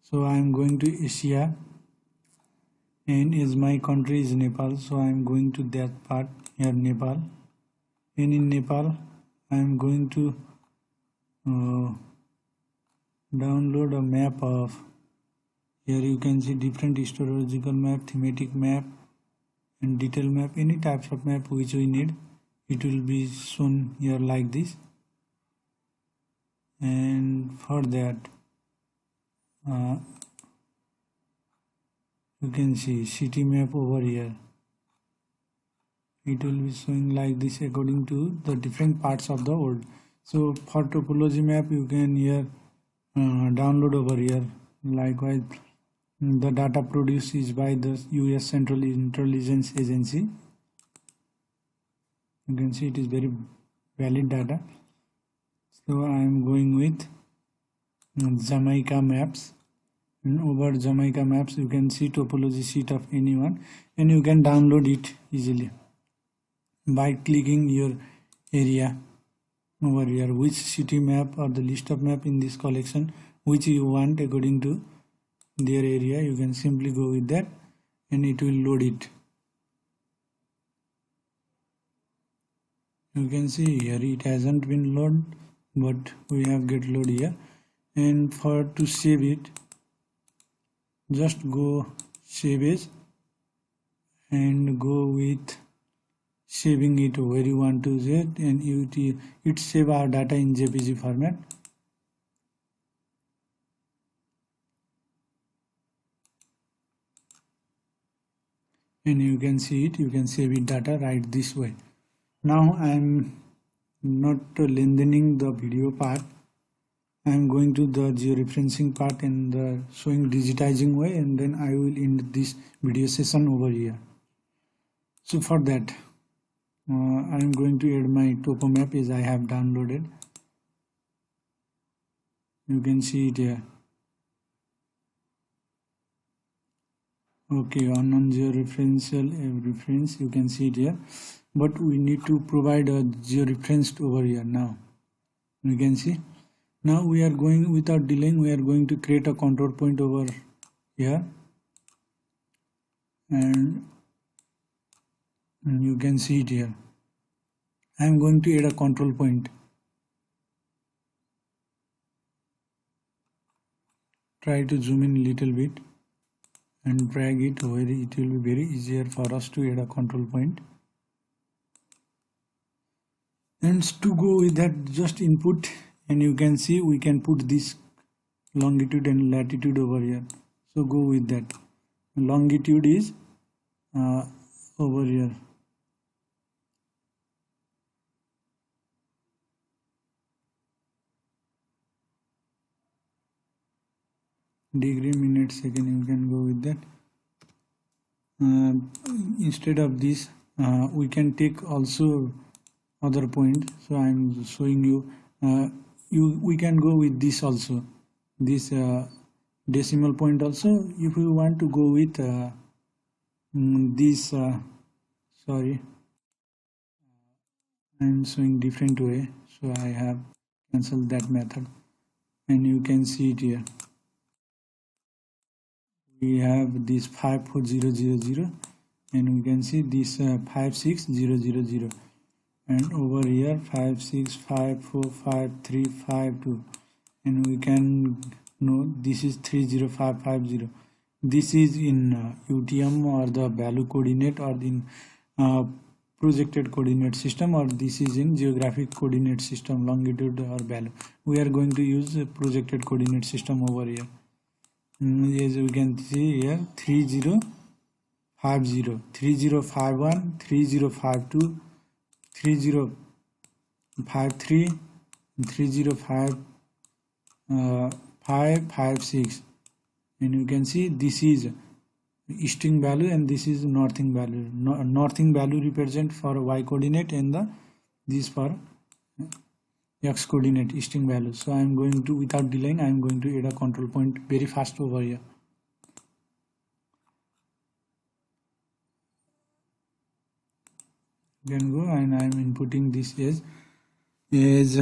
So I am going to Asia, and as my country is Nepal, so I am going to that part here, Nepal. And in Nepal I am going to download a map of, here you can see different historical map, thematic map and detail map, any types of map which we need. It will be shown here like this. And for that you can see city map over here. It will be showing like this according to the different parts of the world. So for topology map you can here download over here. Likewise, the data produced is by the US Central Intelligence Agency. You can see it is very valid data. So I am going with Jamaica maps, and over Jamaica maps you can see topology sheet of anyone, and you can download it easily by clicking your area over here, which city map or the list of map in this collection which you want according to their area. You can simply go with that and it will load it. You can see here it hasn't been loaded, but we have get load here. And for to save it, just go save as and go with saving it where you want to save, and it save our data in JPG format. And you can see it, you can save it data right this way. Now I am not lengthening the video part. I am going to the georeferencing part and the showing digitizing way, and then I will end this video session over here. So for that I am going to add my topo map as I have downloaded. You can see it here. Okay, on georeferential reference, you can see it here, but we need to provide a georeferenced over here. Now you can see, now we are going, without delaying, we are going to create a control point over here, and you can see it here. I am going to add a control point. try to zoom in a little bit and drag it where it will be very easier for us to add a control point. And to go with that, just input, and you can see we can put this longitude and latitude over here. So go with that. Longitude is over here. Degree, minute, second, you can go with that. Instead of this, we can take also other point. So I am showing you, we can go with this also, this decimal point also. If you want to go with this, sorry, I am showing different way, so I have cancelled that method, and you can see it here. We have this 54000, and we can see this 56000, and over here 56545352, and we can know this is 30550. This is in UTM or the value coordinate, or in projected coordinate system, or this is in geographic coordinate system, longitude or value. We are going to use a projected coordinate system over here. As we can see here, 3050, 3051, 3052, 3053, 556, and you can see this is easting value and this is northing value. Northing value represent for y coordinate, and this for x coordinate, easting value. So I am going to, without delaying, I am going to add a control point very fast over here. You can go, and I am inputting this as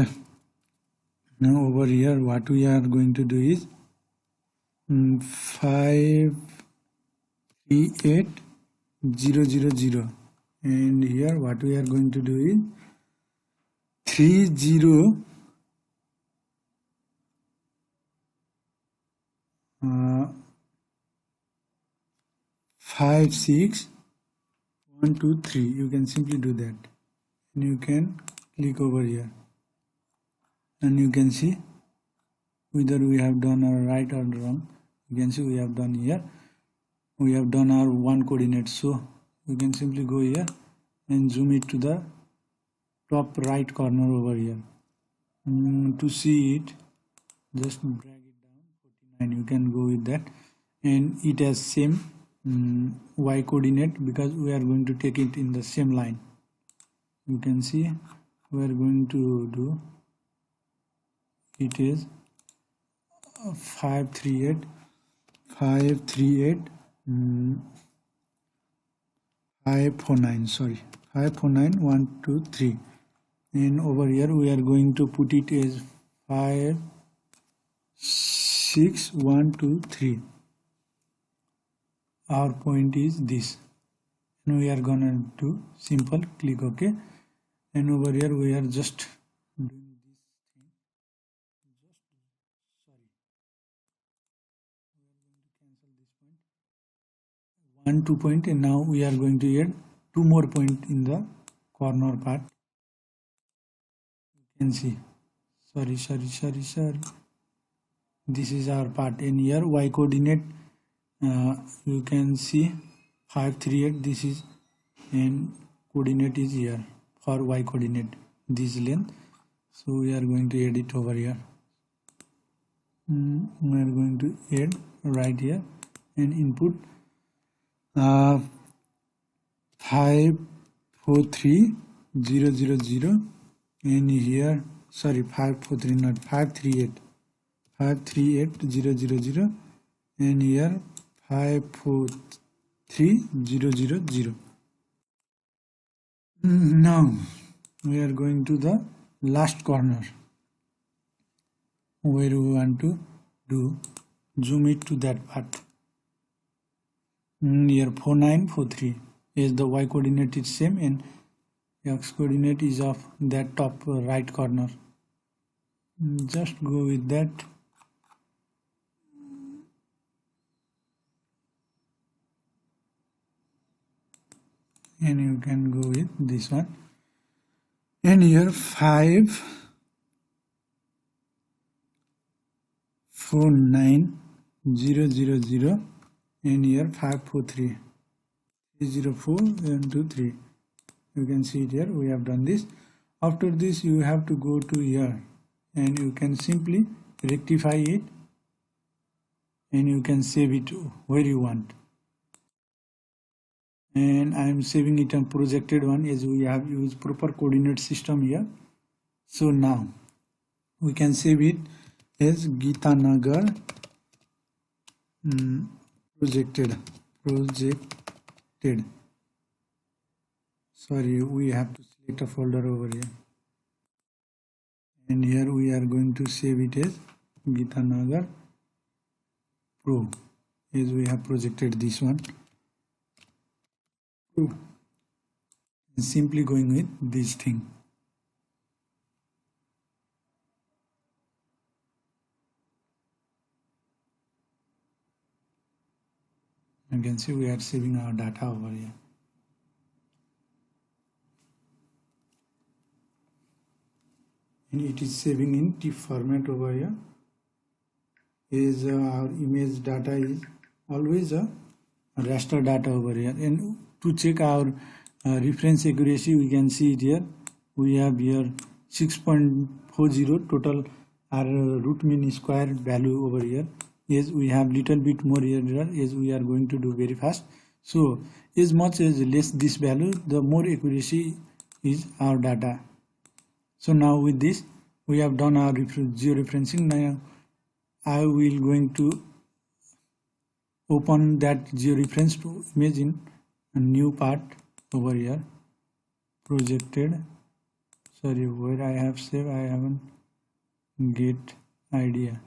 now over here. What we are going to do is 538000, and here what we are going to do is 56123. You can simply do that, and you can click over here, and you can see whether we have done our right or wrong. You can see we have done here, we have done our one coordinate. So you can simply go here and zoom it to the top right corner over here. To see it, just drag it down 49. You can go with that, and it has same y coordinate because we are going to take it in the same line. You can see we are going to do it is 538 549, sorry, 549123, and over here we are going to put it as 56123. Our point is this, and we are gonna do simple click OK, and over here we are just doing this thing. Sorry, we are going to cancel this point, 1 2 point, and now we are going to add 2 more point in the corner part. You can see, sorry, this is our part, and here y coordinate, you can see 538, this is, and coordinate is here for y coordinate, this length. So we are going to add it over here. We are going to add right here and input 543000, and here, sorry, 543, not 538, 538000, and here 543000. Now we are going to the last corner where we want to do, zoom it to that part. Here 4943 is the y coordinate is same, and x coordinate is of that top right corner. Just go with that, and you can go with this one, and here 549,000, and here 543 304 and 23. You can see it here. We have done this. After this, you have to go to here, and you can simply rectify it, and you can save it where you want. And I am saving it on projected one, as we have used proper coordinate system here. So now we can save it as Gitanagar projected. Sorry, we have to select a folder over here, and here we are going to save it as Gitanagar Pro, as we have projected this one. And simply going with this thing. You can see we are saving our data over here. And it is saving in TIFF format over here. Is our image data is always a raster data over here. And to check our reference accuracy, we can see it here. We have here 6.40 total our root mean square value over here. Yes, we have little bit more here as we are going to do very fast. So as much as less this value, the more accuracy is our data. So now with this, we have done our georeferencing. Now I will going to open that georeferenced image in a new part over here. Projected. Sorry, where I have saved, I haven't get idea.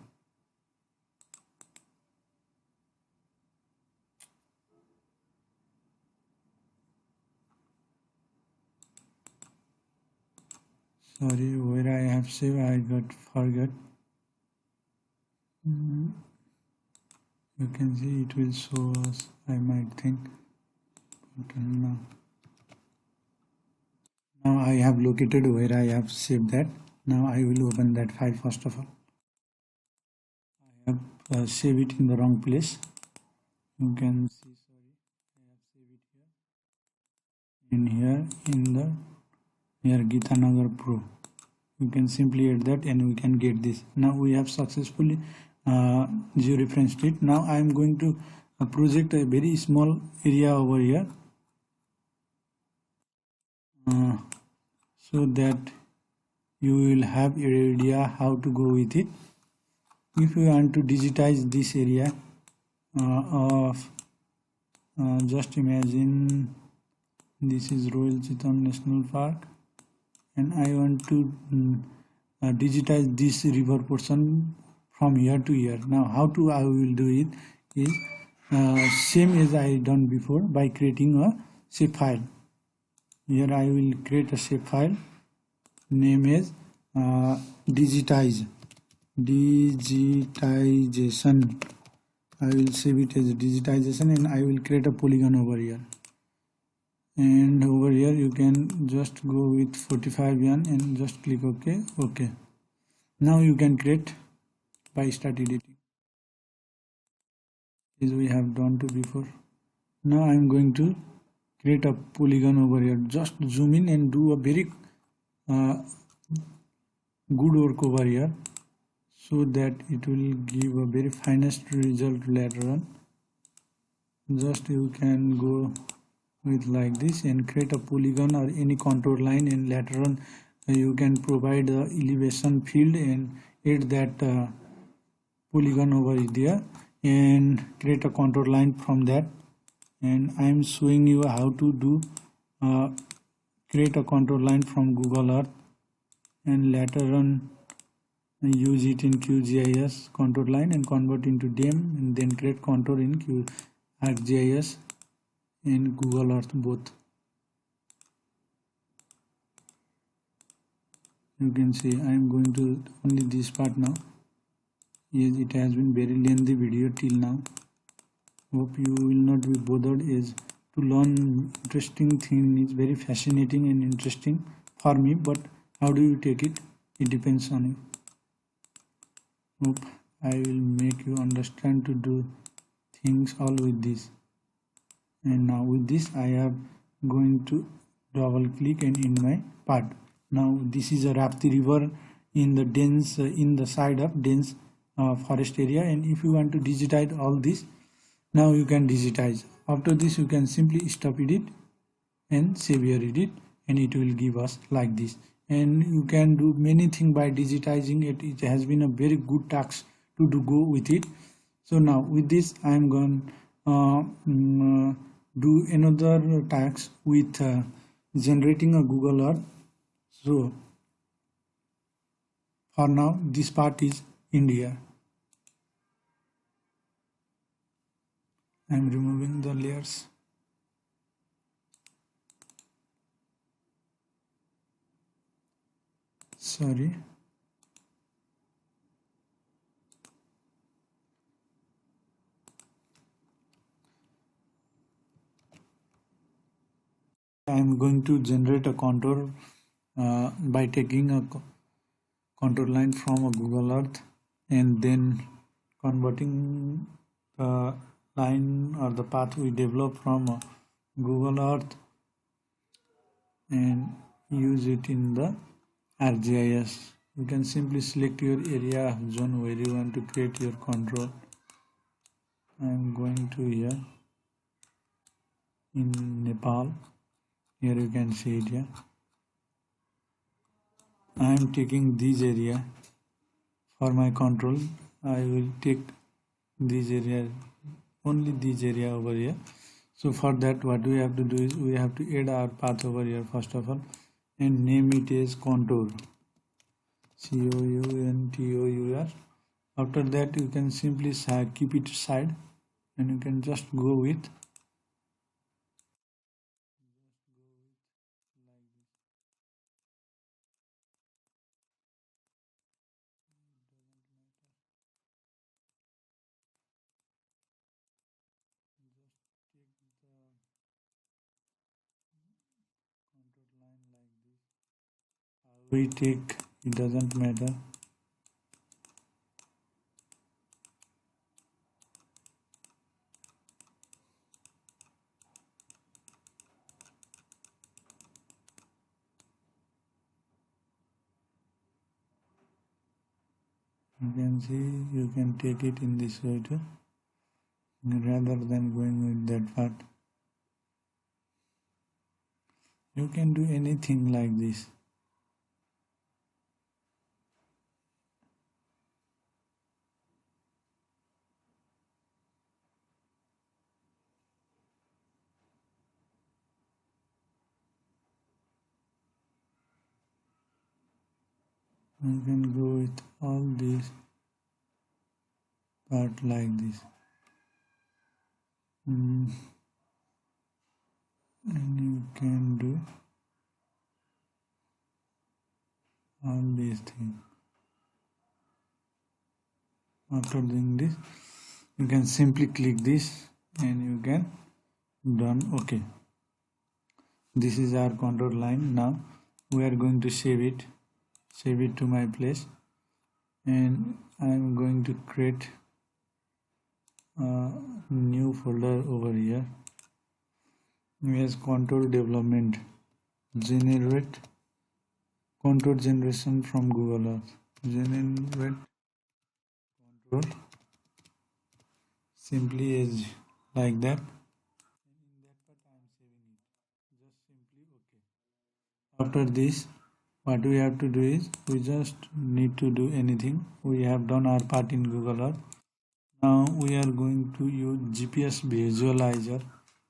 Sorry, where I have saved, I got forgot. You can see it will show us, I might think. Now I have located where I have saved that. Now I will open that file first of all. I have saved it in the wrong place. You can see, sorry, I have saved it here. And here in the Gitanagar Pro. You can simply add that and we can get this. Now we have successfully georeferenced it. Now I am going to project a very small area over here so that you will have an idea how to go with it. If you want to digitize this area of just imagine this is Royal Chitam National Park, and I want to digitize this river portion from here to here. Now how to I will do it is same as I done before by creating a shape file. Here I will create a shape file, name is digitization. I will save it as digitization, and I will create a polygon over here. And over here you can just go with 45 yen and just click OK. Now you can create by start editing, as we have done to before. Now I am going to create a polygon over here. Just zoom in and do a very good work over here, so that it will give a very finest result later on. Just you can go with like this and create a polygon or any contour line, and later on you can provide the elevation field and add that polygon over there and create a contour line from that. And I am showing you how to do create a contour line from Google Earth, and later on use it in QGIS contour line and convert into DEM, and then create contour in ArcGIS and Google Earth both. You can see I am going to only this part now. Yes, it has been very lengthy video till now. Hope you will not be bothered, as to learn interesting thing is very fascinating and interesting for me, but how do you take it? It depends on you. Nope, I will make you understand to do things all with this. And now with this I am going to double click and in my part. Now this is a Rapti river in the dense in the side of dense forest area, and if you want to digitize all this, now you can digitize. After this you can simply stop edit and save your edit, and it will give us like this. And you can do many things by digitizing it. It has been a very good task to go with it. So now with this I am going do another task with generating a Google Earth. So for now this part is India. I am removing the layers. Sorry. I am going to generate a contour by taking a contour line from a Google Earth and then converting the line or the path we develop from Google Earth and use it in the ArcGIS. You can simply select your area of zone where you want to create your control. I am going to here in Nepal. Here you can see it here. I am taking this area for my control. I will take this area, only this area over here. So for that what we have to do is we have to add our path over here first of all and name it as contour, COUNTOUR. After that you can simply keep it aside and you can just go with we take, it doesn't matter. You can see you can take it in this way too, rather than going with that part. You can do anything like this. You can go with all these part like this. And you can do all these things. After doing this, you can simply click this and you can done. Okay, this is our contour line. Now we are going to save it to my place, and I am going to create a new folder over here as contour development, generate contour generation from Google Earth, generate contour, simply as like that. In that part I am saving it, just simply okay. After this what we have to do is we just need to do anything. We have done our part in Google Earth. Now we are going to use GPS visualizer,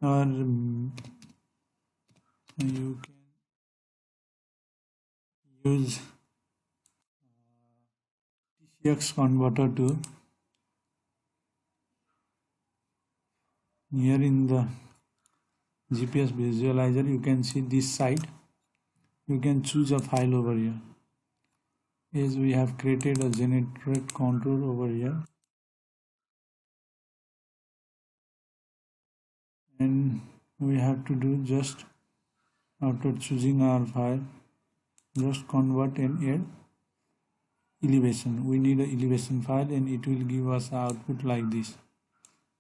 or you can use TCX converter to here in the GPS visualizer. You can see this side. You can choose a file over here. As we have created a generate contour over here, and we have to do just after choosing our file, just convert and add elevation. We need an elevation file and it will give us output like this.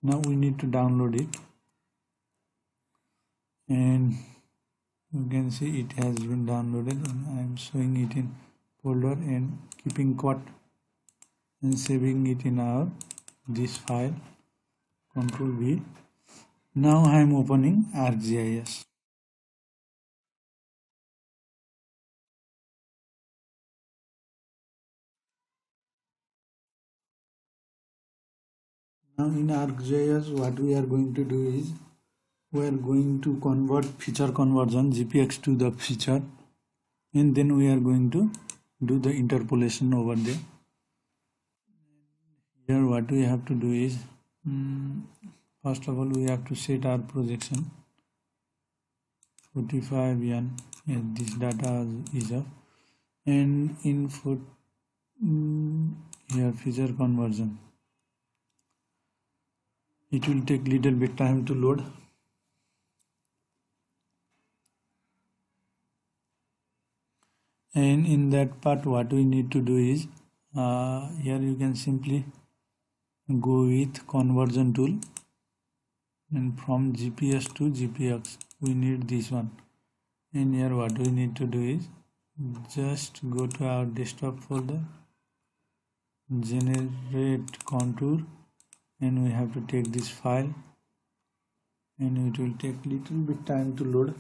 Now we need to download it, and you can see it has been downloaded, and I am showing it in folder and keeping cut and saving it in our this file. Control V. Now I am opening ArcGIS. Now in ArcGIS, what we are going to do is we are going to convert feature conversion GPX to the feature, and then we are going to do the interpolation over there. Here what we have to do is first of all we have to set our projection 45 n, and this data is up, and in here feature conversion, it will take little bit time to load. And in that part what we need to do is here you can simply go with conversion tool, and from GPS to GPX we need this one, and here what we need to do is just go to our desktop folder, generate contour, and we have to take this file, and it will take little bit time to load.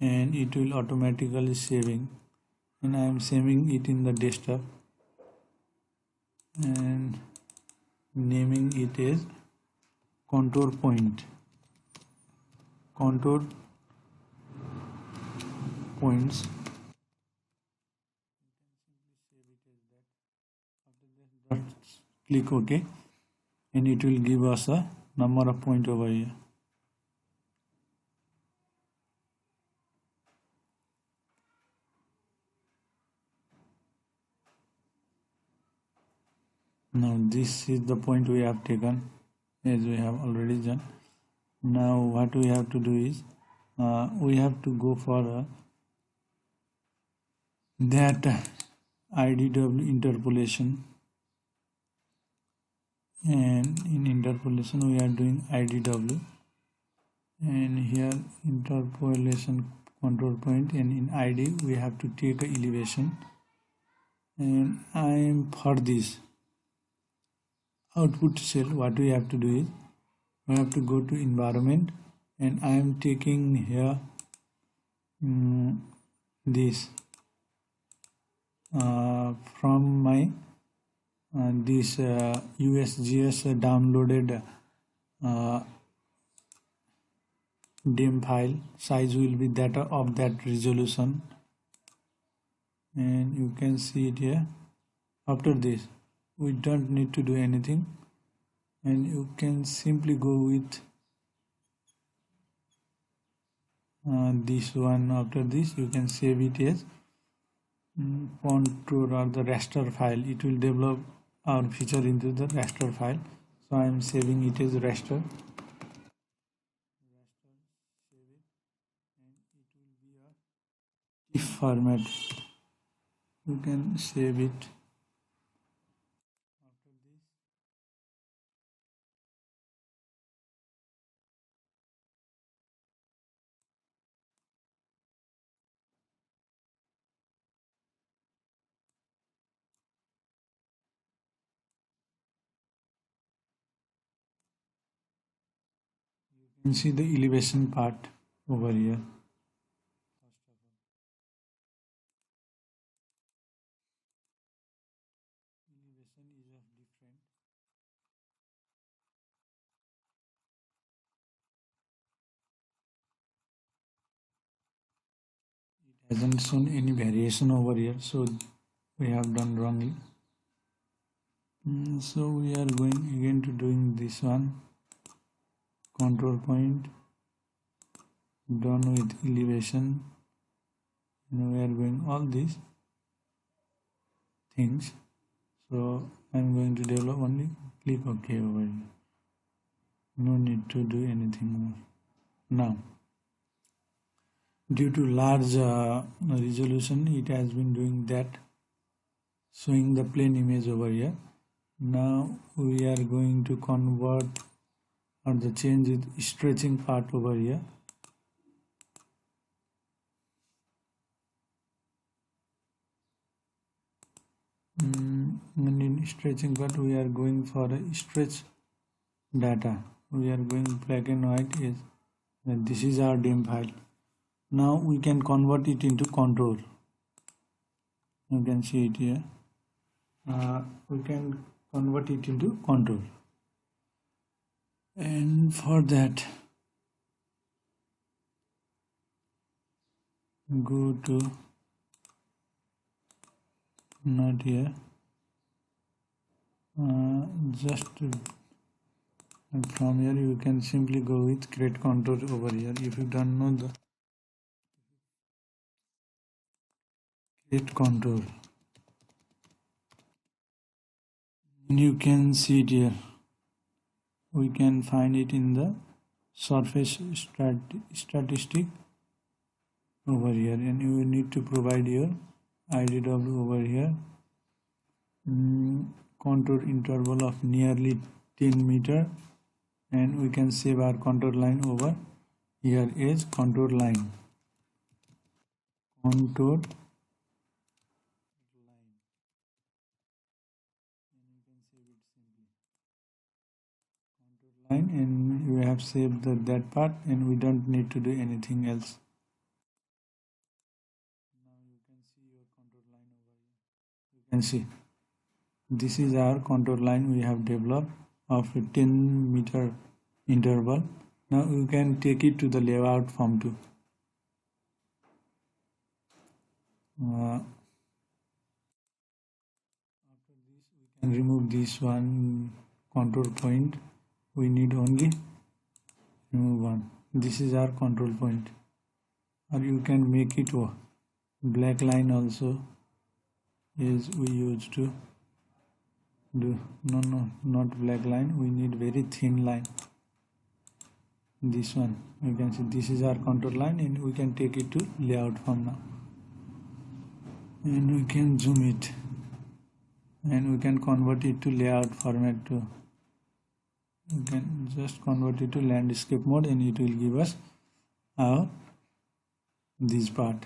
And it will automatically saving, and I am saving it in the desktop and naming it as contour point, contour points. Just click OK, and it will give us a number of points over here. Now this is the point we have taken, as we have already done. Now what we have to do is we have to go for that IDW interpolation, and in interpolation we are doing IDW, and here interpolation control point, and in ID we have to take a elevation, and I am for this output cell what we have to do is we have to go to environment, and I am taking here this from my this USGS downloaded dim file. Size will be that of that resolution, and you can see it here. After this we don't need to do anything, and you can simply go with this one. After this you can save it as contour or the raster file. It will develop our feature into the raster file, so I am saving it as raster. If format, you can save it. You can see the elevation part over here. Elevation is of different. It hasn't shown any variation over here, so we have done wrongly. So we are going again to doing this one, control point, done with elevation, and we are going all these things. So I'm going to develop only, click OK over here. No need to do anything more. Now, due to large resolution, it has been doing that, showing the plain image over here. Now we are going to convert or the change it stretching part over here. And in stretching part we are going for a stretch data. We are going black and white is, and this is our dim file. Now we can convert it into contour. You can see it here. We can convert it into contour, and for that go to, not here, just and from here you can simply go with create contour over here. If you don't know the create contour, and you can see it here. We can find it in the surface statistic over here, and you will need to provide your IDW over here. Contour interval of nearly 10 meter, and we can save our contour line over here as contour line. Contour line, and we have saved that part, and we don't need to do anything else. Now you can see your contour line over here. You can see this is our contour line we have developed of a 10 meter interval. Now you can take it to the layout form too. After this we can remove this one contour point. We need only remove one. This is our control point, or you can make it black line also, as we used to do. No, not black line, we need very thin line. This one, you can see this is our contour line, and we can take it to layout form now, and we can zoom it, and we can convert it to layout format too. You can just convert it to landscape mode, and it will give us this part.